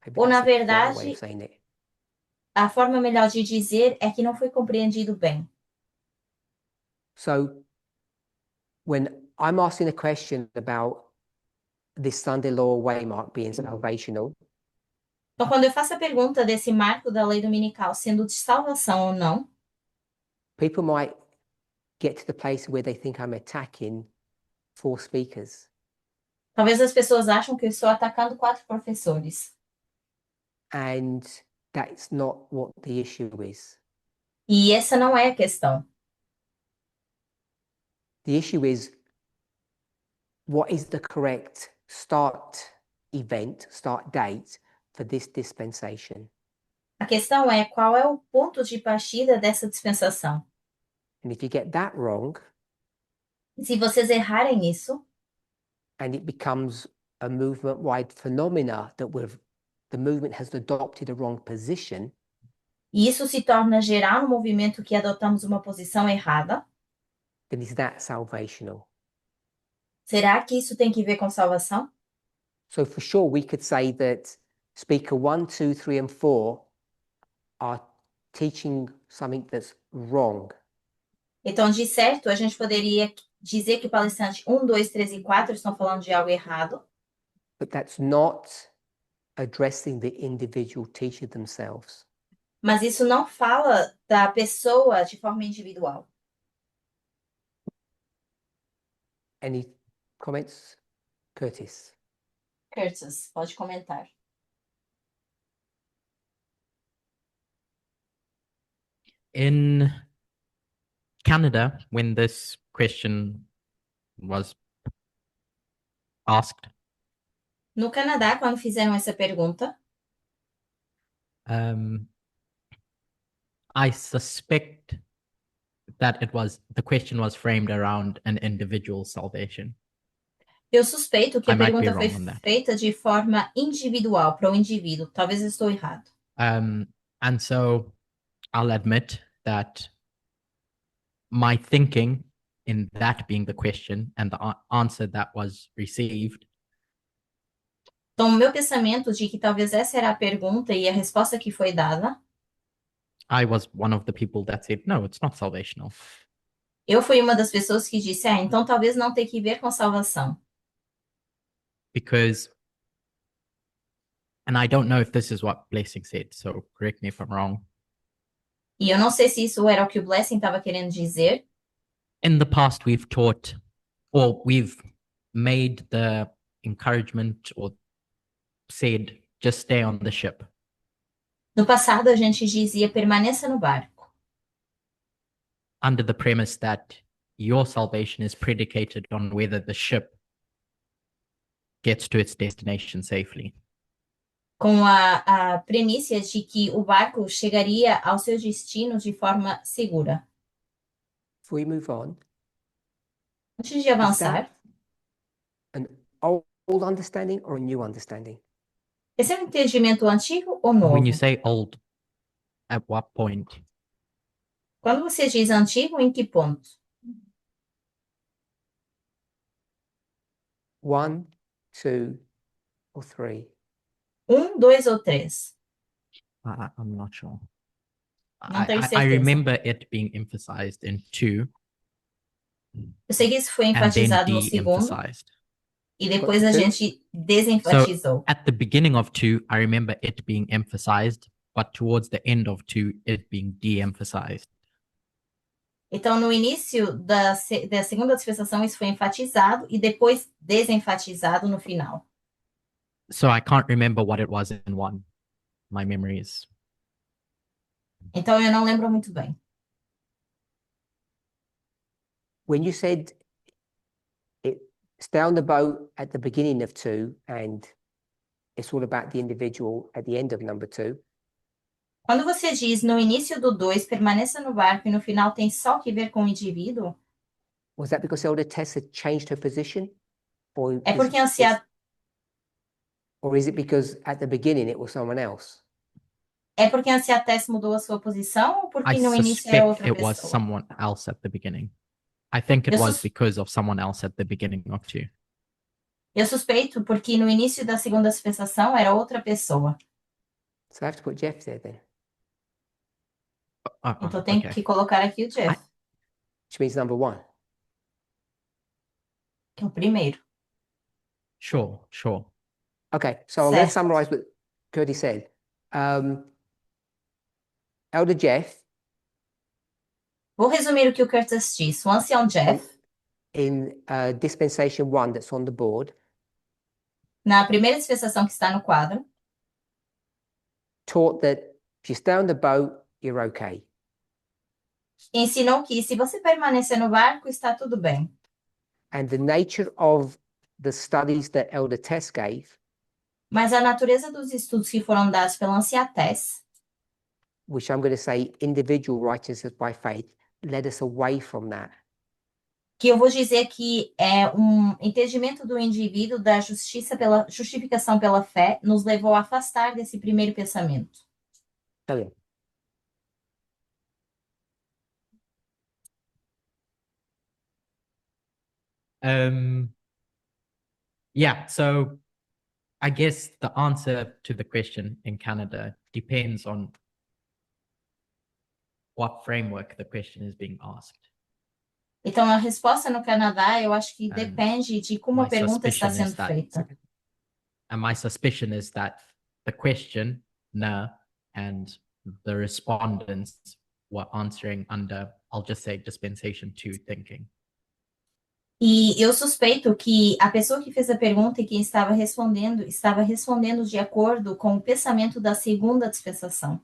Maybe Ou, na that's a fairer way verdade, of saying it. A forma melhor de dizer é que não foi compreendido bem. So when I'm asking a question about this Sunday law waymark being salvational, Então, quando eu faço a pergunta desse marco da lei dominical sendo de salvação ou não, people might get to the place where they think I'm attacking 4 speakers. talvez as pessoas acham que eu estou atacando 4 professores. And that's not what the issue is. E essa não é a questão. The issue is, what is the correct start date for this dispensation? A questão é qual é o ponto de partida dessa dispensação. And if you get that wrong, E se vocês errarem isso, and it becomes a movement-wide phenomena that the movement has adopted a wrong position, e isso se torna geral no movimento que adotamos uma posição errada, then is that salvational? será que isso tem que ver com salvação? So for sure, we could say that speaker 1, 2, 3, and 4 are teaching something that's wrong. Então, de certo, a gente poderia dizer que o palestrante 1, 2, 3 e 4 estão falando de algo errado, but that's not addressing the individual teacher themselves. mas isso não fala da pessoa de forma individual. Any comments? Curtis? Curtis, pode comentar. In Canada, when this question was asked, No Canadá, quando fizeram essa pergunta, I suspect that the question was framed around an individual salvation. eu suspeito que I a might be pergunta foi wrong on that. feita de forma individual, para o indivíduo. Talvez eu estou errado. And so I'll admit that my thinking in that being the question and the answer that was received Então, o meu pensamento de que talvez essa era a pergunta e a resposta que foi dada, I was one of the people that said, no, it's not salvational. eu fui uma das pessoas que disse, então talvez não tenha que ver com salvação. Because, and I don't know if this is what Blessing said, so correct me if I'm wrong. E eu não sei se isso era o que o Blessing estava querendo dizer. In the past, we've taught, or we've made the encouragement or said, just stay on the ship. No passado, a gente dizia, permaneça no barco, Under the premise that your salvation is predicated on whether the ship gets to its destination safely. com a premissa de que o barco chegaria ao seu destino de forma segura. Before we move on, Antes de is avançar, that an old understanding or a new understanding? esse é um entendimento antigo ou novo? When you say old, at what point? Quando você diz antigo, em que ponto? 1, 2, or 3? 1, 2 ou 3? I'm not sure. Não tenho I certeza. remember it being emphasized in 2 Eu sei que isso foi and then enfatizado no segundo de-emphasized. e depois a Two? gente desenfatizou. At the beginning of 2, I remember it being emphasized, but towards the end of 2, it being de-emphasized. Então, no início da segunda dispensação, isso foi enfatizado e depois desenfatizado no final. So I can't remember what it was in 1. My memory is. Então, eu não lembro muito bem. When you said it's down the boat at the beginning of 2 and it's all about the individual at the end of number 2, Quando você diz no início do 2, permaneça no barco e no final tem só que ver com o indivíduo, was that because Elder Tess had changed her position? Or é porque ansiedade. or is it because at the beginning it was someone else? É porque a Ansiates mudou a sua posição ou porque I no início era suspect outra it was pessoa? someone else at the beginning. I think it Eu was sus- because of someone else at the beginning of 2. Eu suspeito porque no início da segunda dispensação era outra pessoa. So I have to put Jeff there then, Então tem Okay. que colocar aqui o Jeff, which means number 1. que é o primeiro. Sure. Okay, so I'm going to Certo. summarize what Curtis said. Elder Jeff, Vou resumir o que o Curtis disse. O ancião Jeff, in dispensation 1 that's on the board, na primeira dispensação que está no quadro, taught that if you stay on the boat, you're okay. ensinou que se você permanecer no barco, está tudo bem. And the nature of the studies that Elder Tess gave Mas a natureza dos estudos que foram dados pela Ansiates, which I'm going to say individual righteousness by faith, led us away from that. que eu vou dizer que é um entendimento do indivíduo da justificação pela fé, nos levou a afastar desse primeiro pensamento. So, yeah. Yeah, so I guess the answer to the question in Canada depends on what framework the question is being asked. Então, a resposta no Canadá, eu acho que And depende de como a my pergunta está suspicion is sendo that- feita. And my suspicion is that the question, no, and the respondents were answering under, I'll just say, dispensation 2 thinking. E eu suspeito que a pessoa que fez a pergunta e quem estava respondendo de acordo com o pensamento da segunda dispensação.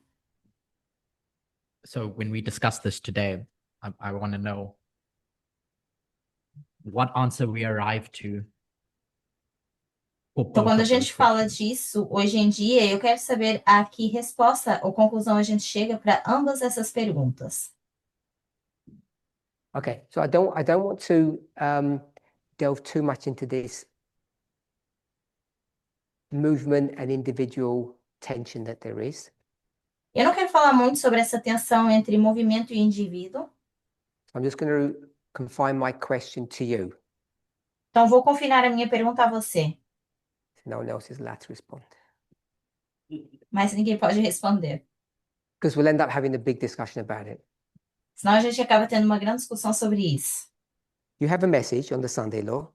So when we discuss this today, I want to know what answer we arrive to for Então, both quando a of gente those fala questions. disso hoje em dia, eu quero saber a que resposta ou conclusão a gente chega para ambas essas perguntas. Okay, so I don't want to delve too much into this movement and individual tension that there is. Eu não quero falar muito sobre essa tensão entre movimento e indivíduo, I'm just going to confine my question to you. então vou confinar a minha pergunta a você, No one else is allowed to respond. mas ninguém pode responder. Because we'll end up having a big discussion about it. Senão a gente acaba tendo uma grande discussão sobre isso. You have a message on the Sunday law,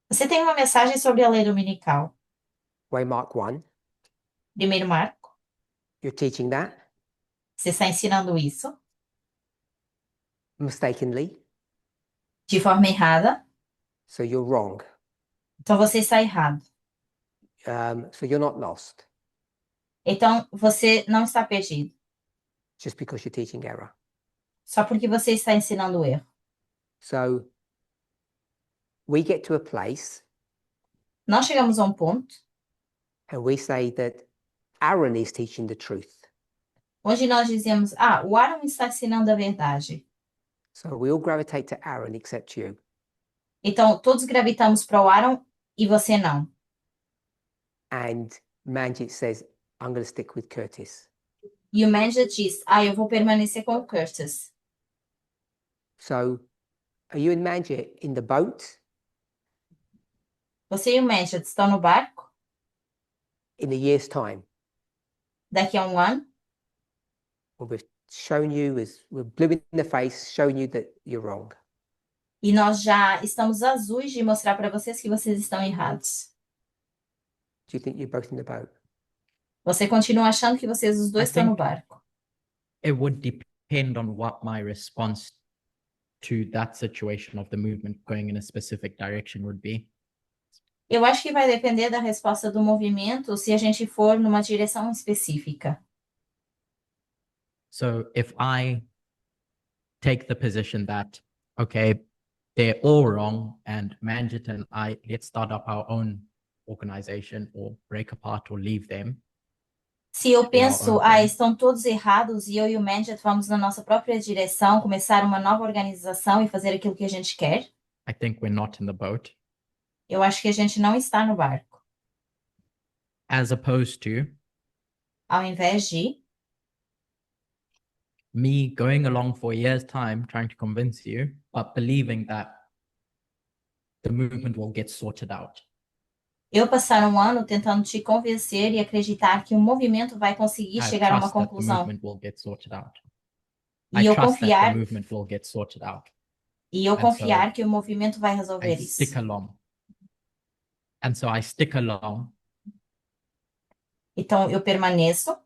Você tem uma mensagem sobre a lei dominical, Waymark 1. primeiro marco, You're teaching that você está ensinando isso mistakenly, de forma errada, so you're wrong. então você está errado. So you're not lost Então você não está perdido, just because you're teaching error. só porque você está ensinando o erro. So we get to a place Nós chegamos a um ponto and we say that Aaron is teaching the truth. onde nós dizemos, o Aaron está ensinando a verdade. So we all gravitate to Aaron except you. Então todos gravitamos para o Aaron e você não. And Manjit says, I'm going to stick with Curtis. E o Manja diz, eu vou permanecer com o Curtis. So are you and Manjit in the boat Você e o Manja estão no barco in a year's time? daqui a um ano? Well, we've shown you, we're blue in the face, showing you that you're wrong. E nós já estamos azuis de mostrar para vocês que vocês estão errados. Do you think you're both in the boat? Você continua achando que vocês os dois I estão no think- barco. It would depend on what my response to that situation of the movement going in a specific direction would be. Eu acho que vai depender da resposta do movimento se a gente for numa direção específica. So if I take the position that, okay, they're all wrong and Manjit and I, let's start up our own organization or break apart or leave them. Se eu penso, ontem. estão todos errados e eu e o Manjit vamos na nossa própria direção, começar uma nova organização e fazer aquilo que a gente quer, I think we're not in the boat. eu acho que a gente não está no barco. As opposed to Ao invés de me going along for a year's time trying to convince you, but believing that the movement will get sorted out. eu passar um ano tentando te convencer e acreditar que o movimento vai conseguir I chegar a uma trust that the conclusão. movement will get sorted out. E I eu trust that the confiar, movement will get sorted out. e eu And so confiar que o movimento vai resolver I isso. stick along. And so I stick along Então eu permaneço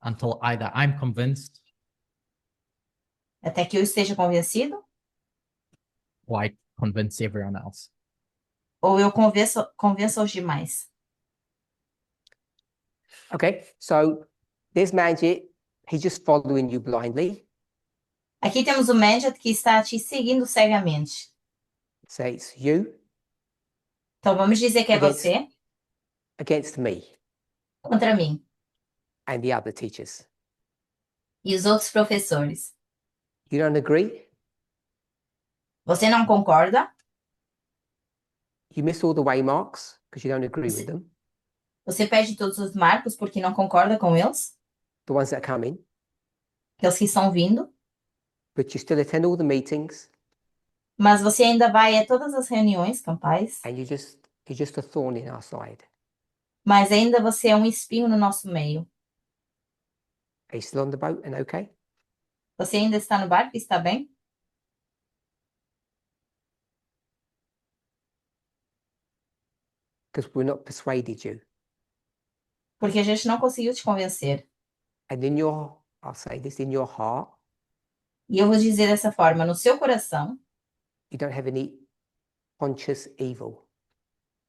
until either I'm convinced até que eu esteja convencido or I convince everyone else. ou eu convenço os demais. Okay, so there's Manjit. He's just following you blindly. Aqui temos o Manjit que está te seguindo cegamente. So it's you Então vamos dizer que é Against- você against me contra mim and the other teachers. e os outros professores. You don't agree? Você não concorda? You miss all the waymarks because you don't agree with them, Você perde todos os marcos porque não concorda com eles, the ones that come in, aqueles que estão vindo, but you still attend all the meetings mas você ainda vai a todas as reuniões campais, and you're just a thorn in our side. mas ainda você é um espinho no nosso meio. Are you still on the boat and okay? Você ainda está no barco e está bem? because we're not persuaded you. Porque a gente não conseguiu te convencer. And in your, I'll say this, in your heart, E eu vou dizer dessa forma, no seu coração, you don't have any conscious evil.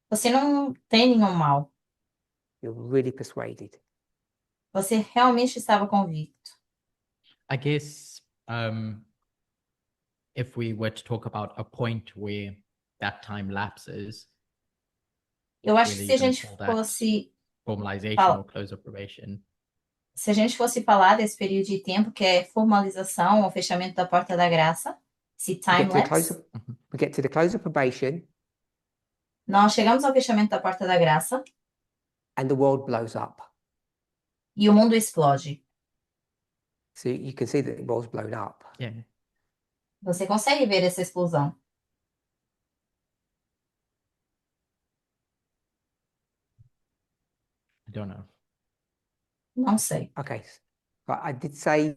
você não tem nenhum mal. You're really persuaded. Você realmente estava convicto. I guess if we were to talk about a point where that time lapses, Eu acho que Really, se a you can gente call that- fosse, formalization Fala. or close of probation, se a gente fosse falar desse período de tempo que é formalização ou fechamento da porta da graça, esse We time get to the close lapse, of, we get to the close of probation, nós chegamos ao fechamento da porta da graça and the world blows up. e o mundo explode. So you can see that the world's blown up. yeah. Você consegue ver essa explosão? I don't know. Não sei. Okay. But I did say,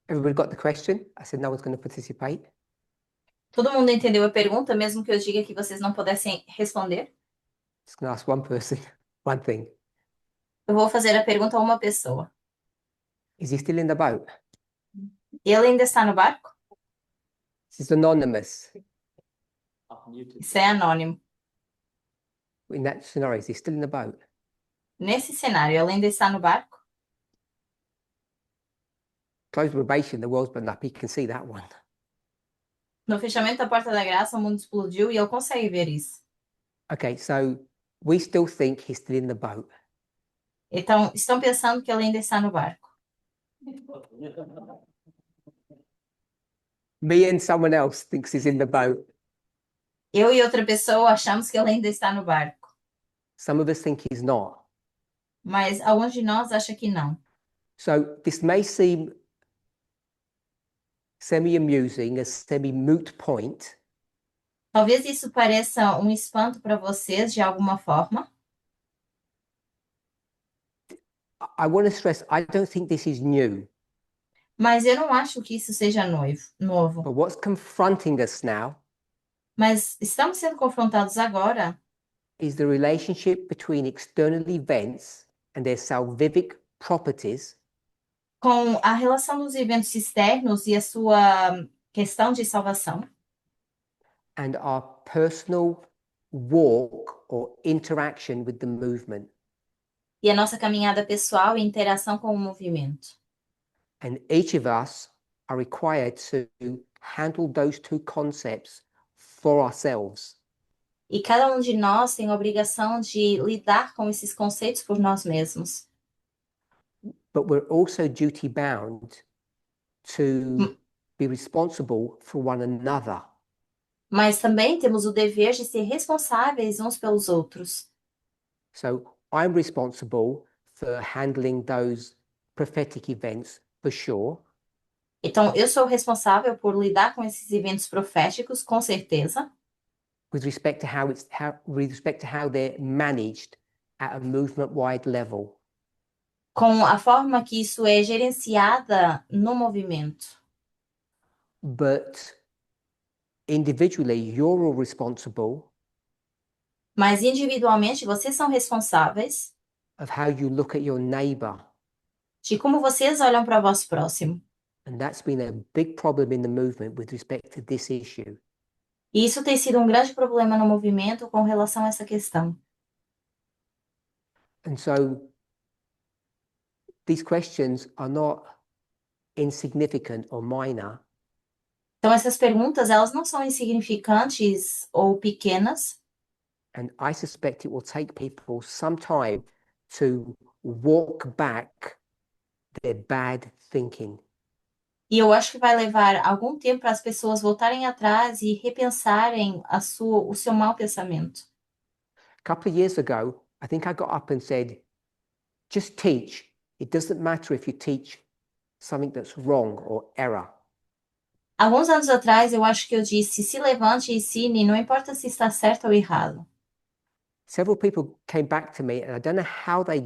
everybody got the question? I said no one's going to participate. Todo mundo entendeu a pergunta, mesmo que eu diga que vocês não pudessem responder? Just going to ask one person, one thing. Eu vou fazer a pergunta a uma pessoa. Is he still in the boat? Ele ainda está no barco? This is anonymous. Isso é anônimo. In that scenario, is he still in the boat? Nesse cenário, ele ainda está no barco? Close probation, the world's blown up. He can see that one. No fechamento da porta da graça, o mundo explodiu e ele consegue ver isso. Okay, so we still think he's still in the boat. Então, estão pensando que ele ainda está no barco. Me and someone else thinks he's in the boat. Eu e outra pessoa achamos que ele ainda está no barco, Some of us think he's not. mas alguns de nós acham que não. So this may seem semi-amusing, a semi-moot point, Talvez isso pareça um espanto para vocês de alguma forma, I want to stress, I don't think this is new. mas eu não acho que isso seja novo. But what's confronting us now Mas estamos sendo confrontados agora is the relationship between external events and their salvific properties com a relação dos eventos externos e a sua questão de salvação and our personal walk or interaction with the movement. e a nossa caminhada pessoal e interação com o movimento. And each of us are required to handle those two concepts for ourselves. E cada um de nós tem a obrigação de lidar com esses conceitos por nós mesmos. But we're also duty bound to be responsible for one another. Mas também temos o dever de ser responsáveis uns pelos outros. So I'm responsible for handling those prophetic events for sure. Então, eu sou responsável por lidar com esses eventos proféticos, com certeza, With respect to with respect to how they're managed at a movement-wide level. com a forma que isso é gerenciada no movimento. But individually, you're all responsible Mas individualmente, vocês são responsáveis of how you look at your neighbor. de como vocês olham para o vosso próximo. And that's been a big problem in the movement with respect to this issue. E isso tem sido um grande problema no movimento com relação a essa questão. And so these questions are not insignificant or minor. Então, essas perguntas, elas não são insignificantes ou pequenas, And I suspect it will take people some time to walk back their bad thinking. e eu acho que vai levar algum tempo para as pessoas voltarem atrás e repensarem o seu mau pensamento. A couple of years ago, I think I got up and said, just teach. It doesn't matter if you teach something that's wrong or error. Alguns anos atrás, eu acho que eu disse, se levante e ensine, não importa se está certo ou errado. Several people came back to me, and I don't know how they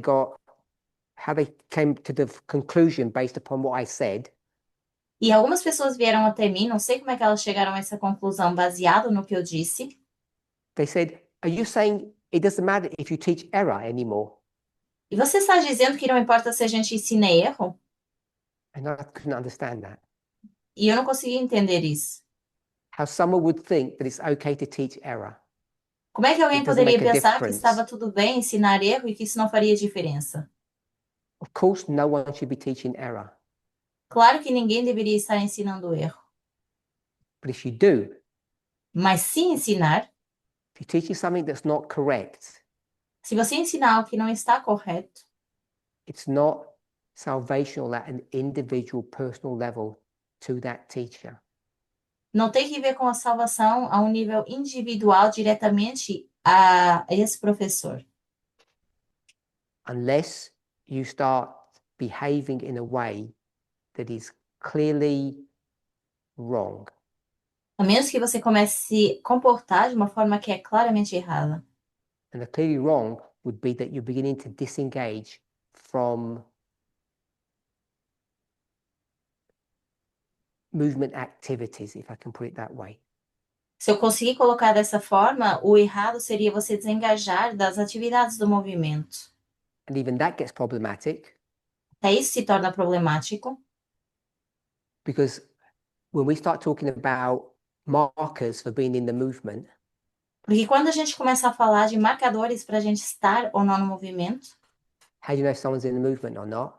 came to the conclusion based upon what I said. E algumas pessoas vieram até mim, não sei como é que elas chegaram a essa conclusão baseado no que eu disse. They said, are you saying it doesn't matter if you teach error anymore. E você está dizendo que não importa se a gente ensina erro? And I couldn't understand that. E eu não consegui entender isso. How someone would think that it's okay to teach error. Como é que alguém It doesn't poderia make a pensar que difference. estava tudo bem ensinar erro e que isso não faria diferença? Of course, no one should be teaching error. Claro que ninguém deveria estar ensinando erro. But if you do, Mas se ensinar, if you're teaching something that's not correct, se você ensinar algo que não está correto, it's not salvational at an individual personal level to that teacher. não tem que ver com a salvação a um nível individual diretamente a esse professor. Unless you start behaving in a way that is clearly wrong. A menos que você comece a se comportar de uma forma que é claramente errada. And the clearly wrong would be that you're beginning to disengage from movement activities, if I can put it that way. Se eu conseguir colocar dessa forma, o errado seria você desengajar das atividades do movimento. And even that gets problematic Até isso se torna problemático, because when we start talking about markers for being in the movement, porque quando a gente começa a falar de marcadores para a gente estar ou não no movimento, how do you know if someone's in the movement or not?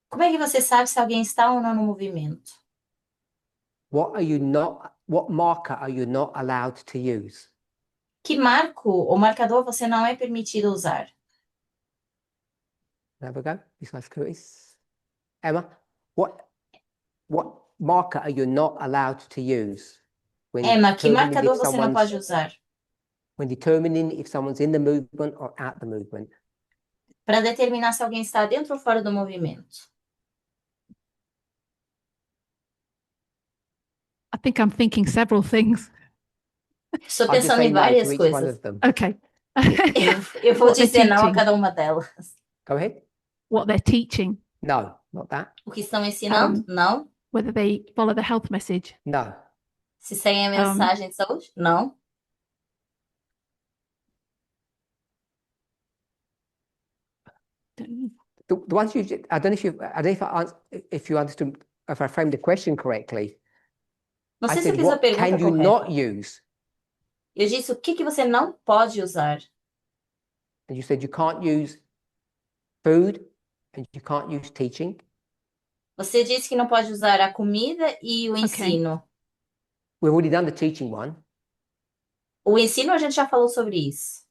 como é que você sabe se alguém está ou não no movimento? What marker are you not allowed to use? Que marco ou marcador você não é permitido usar? Have a go. Besides Curtis. Emma, what marker are you not allowed to use when Emma, que determining marcador if você não someone's- pode usar when determining if someone's in the movement or out the movement? para determinar se alguém está dentro ou fora do movimento? I think I'm thinking several things. Estou I'll just pensando say em no to várias each one coisas. of them. Okay. Eu vou What they're dizer não a teaching. cada uma delas. Go ahead. What they're teaching, No, not that. O que estão ensinando? Não. whether they follow the health message. No. Se seguem a mensagem de saúde? Não. The ones you, I don't know if you, I don't know if you understood, if I framed the question correctly. Não I sei se eu said, fiz a what pergunta can you correta. not use? Eu disse o que você não pode usar. And you said you can't use food and you can't use teaching. Você disse que não pode usar a comida e o ensino. We've already done the teaching one. O ensino a gente já falou sobre isso.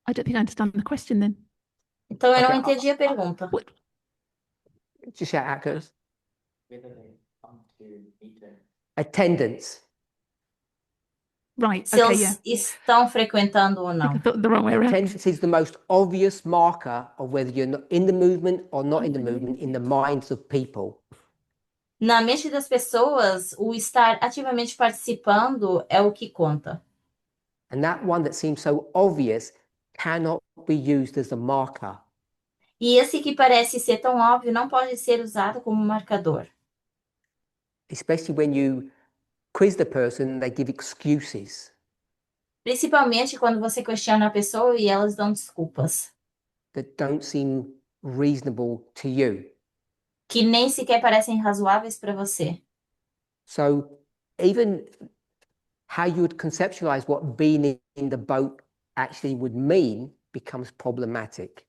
I don't think I understand the question then. Então eu não Okay, entendi a pergunta. Just shout out, Curtis. Attendance. Right. Se Okay. eles Yeah. estão frequentando ou I não. thought the wrong way around. Attendance is the most obvious marker of whether you're not in the movement or not in the movement in the minds of people. Na mente das pessoas, o estar ativamente participando é o que conta. And that one that seems so obvious cannot be used as a marker. E esse que parece ser tão óbvio não pode ser usado como marcador. Especially when you quiz the person and they give excuses Principalmente quando você questiona a pessoa e elas dão desculpas, that don't seem reasonable to you. que nem sequer parecem razoáveis para você. So even how you would conceptualize what being in the boat actually would mean becomes problematic.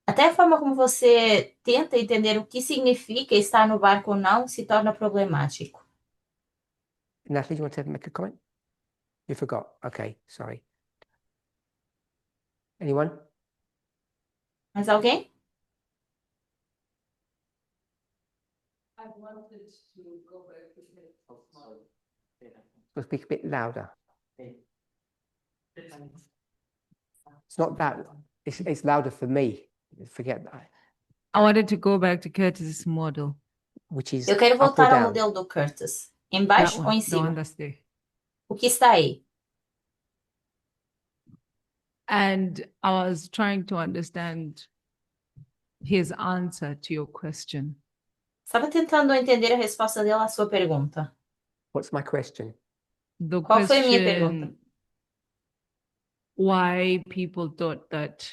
Até a forma como você tenta entender o que significa estar no barco ou não se torna problemático. Natalie, do you want to make a comment? You forgot. Okay, sorry. Anyone? Mais alguém? We'll speak a bit louder. It's not that. It's louder for me. Forget that. I wanted to go back to Curtis's model. Which is Eu quero up or voltar ao down. modelo do Curtis. That Embaixo ou one, em the one cima? that's there. O que está aí? And I was trying to understand his answer to your question. Estava tentando entender a resposta dela à sua pergunta. What's my question? The Qual foi a minha pergunta? question why people thought that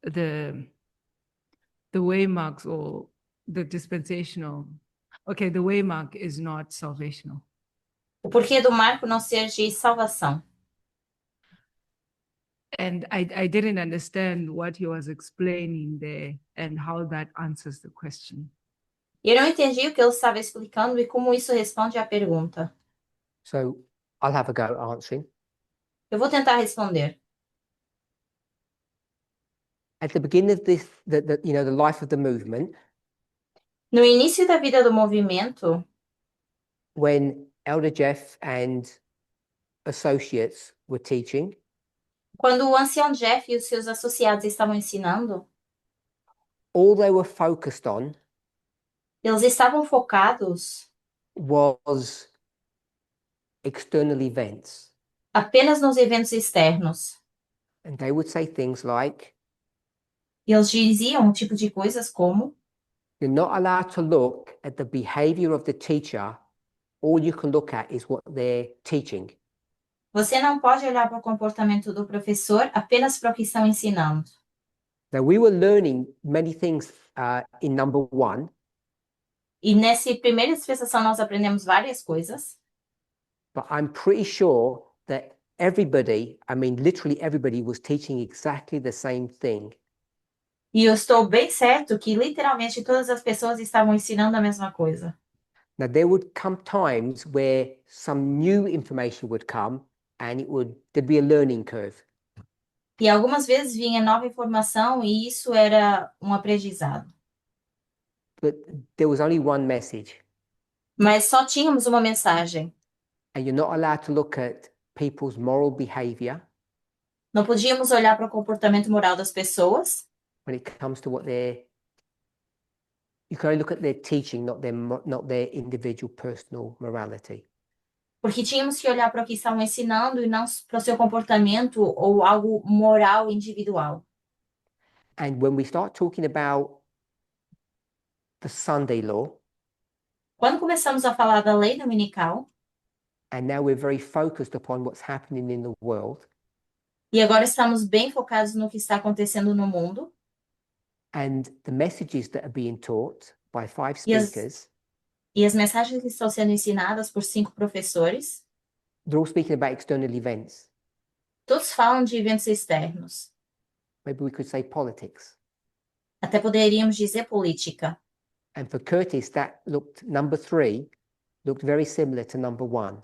the waymarks or the dispensational, okay, the waymark is not salvational. O porquê do marco não ser de salvação. And I didn't understand what he was explaining there and how that answers the question. E eu não entendi o que ele estava explicando e como isso responde à pergunta. So I'll have a go answering. Eu vou tentar responder. At the beginning of this, the life of the movement, No início da vida do movimento, when Elder Jeff and associates were teaching, quando o ancião Jeff e os seus associados estavam ensinando, all they were focused on eles estavam focados was external events. apenas nos eventos externos. And they would say things like, E eles diziam um tipo de coisas como: you're not allowed to look at the behavior of the teacher. All you can look at is what they're teaching. você não pode olhar para o comportamento do professor apenas para o que estão ensinando. Now, we were learning many things in number one, E nessa primeira dispensação nós aprendemos várias coisas, but I'm pretty sure that everybody, I mean, literally everybody was teaching exactly the same thing. e eu estou bem certo que literalmente todas as pessoas estavam ensinando a mesma coisa. Now, there would come times where some new information would come and there'd be a learning curve. E algumas vezes vinha nova informação e isso era um aprendizado. But there was only one message. Mas só tínhamos uma mensagem. And you're not allowed to look at people's moral behavior Não podíamos olhar para o comportamento moral das pessoas when it comes to you can only look at their teaching, not their individual personal morality. porque tínhamos que olhar para o que estavam ensinando e não para o seu comportamento ou algo moral individual. And when we start talking about the Sunday law, Quando começamos a falar da lei dominical, and now we're very focused upon what's happening in the world, e agora estamos bem focados no que está acontecendo no mundo, and the messages that are being taught by 5 Yes. speakers, e as mensagens que estão sendo ensinadas por 5 professores, they're all speaking about external events. todos falam de eventos externos. Maybe we could say politics. Até poderíamos dizer política. And for Curtis, number 3 looked very similar to number 1.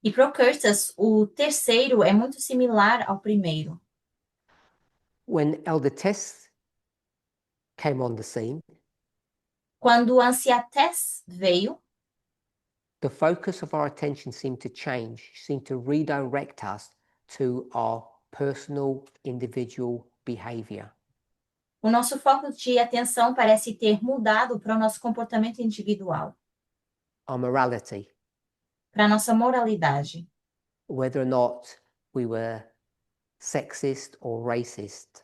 E para o Curtis, o terceiro é muito similar ao primeiro. When Elder Tess came on the scene, Quando a anciã Tess veio, the focus of our attention seemed to change, seemed to redirect us to our personal, individual behavior. o nosso foco de atenção parece ter mudado para o nosso comportamento individual, Our morality, para a nossa moralidade, whether or not we were sexist or racist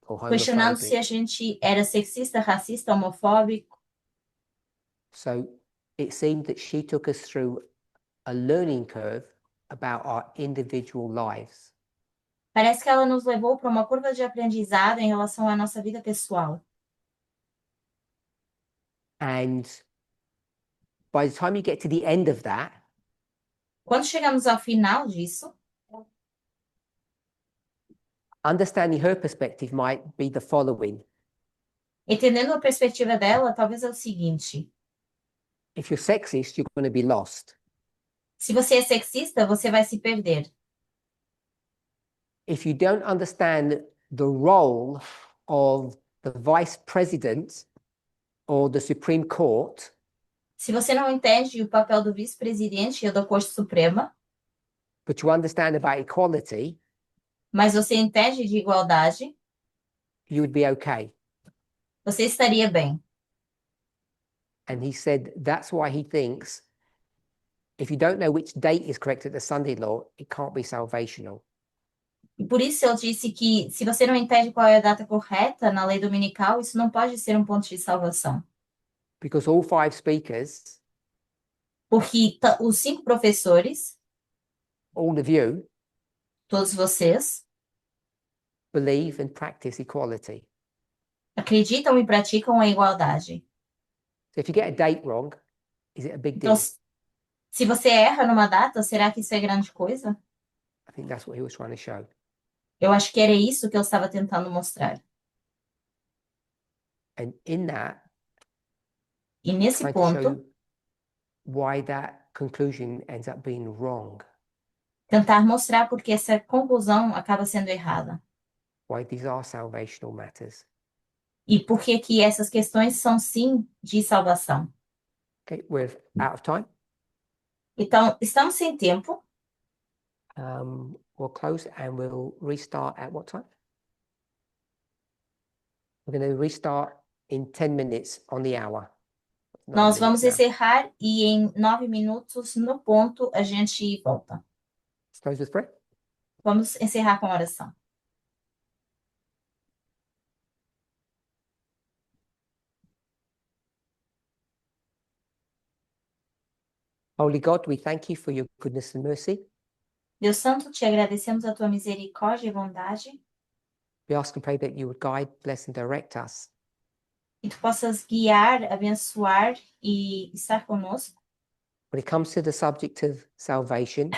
or questionando se a homophobic. gente era sexista, racista, homofóbico. So it seemed that she took us through a learning curve about our individual lives. Parece que ela nos levou para uma curva de aprendizado em relação à nossa vida pessoal. And by the time you get to the end of that, Quando chegamos ao final disso, understanding her perspective might be the following. entendendo a perspectiva dela, talvez é o seguinte: If you're sexist, you're going to be lost. se você é sexista, você vai se perder. If you don't understand the role of the vice president or the Supreme Court, Se você não entende o papel do vice-presidente e da Corte Suprema, but you understand about equality, mas você entende de igualdade, you would be okay. você estaria bem. And he said that's why he thinks if you don't know which date is correct at the Sunday law, it can't be salvational. E por isso eu disse que se você não entende qual é a data correta na lei dominical, isso não pode ser um ponto de salvação. Because all 5 speakers, Porque os 5 professores, all of you todos vocês, believe and practice equality. acreditam e praticam a igualdade. So if you get a date wrong, is it a big Então, deal? se você erra numa data, será que isso é grande coisa? I think that's what he was trying to show. Eu acho que era isso que eu estava tentando mostrar. And in that, E nesse trying to ponto, show why that conclusion ends up being wrong, tentar mostrar porque essa conclusão acaba sendo errada. why these are salvational matters. E por que que essas questões são sim de salvação. Okay, we're out of time. Então, estamos sem tempo. We'll close and we'll restart at what time? We're going to restart in 10 minutes on the hour. 9 Nós vamos minutes now. encerrar e em 9 minutos, no ponto, a gente volta. Let's close with prayer. Vamos encerrar com a oração. Holy God, we thank you for your goodness and mercy. Deus Santo, te agradecemos a tua misericórdia e bondade. We ask and pray that you would guide, bless and direct us Que tu possas guiar, abençoar e estar conosco. when it comes to the subject of salvation.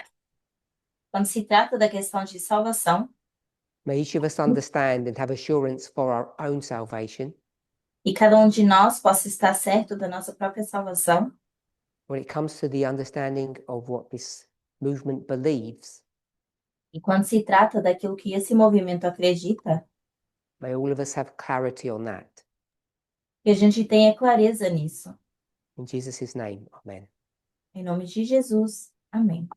Quando se trata da questão de salvação, May each of us understand and have assurance for our own salvation. e cada de nós possa estar certo da nossa própria salvação. When it comes to the understanding of what this movement believes, E quando se trata daquilo que esse movimento acredita, may all of us have clarity on that. que a gente tenha clareza nisso. In Jesus' name, amen. Em nome de Jesus. Amém.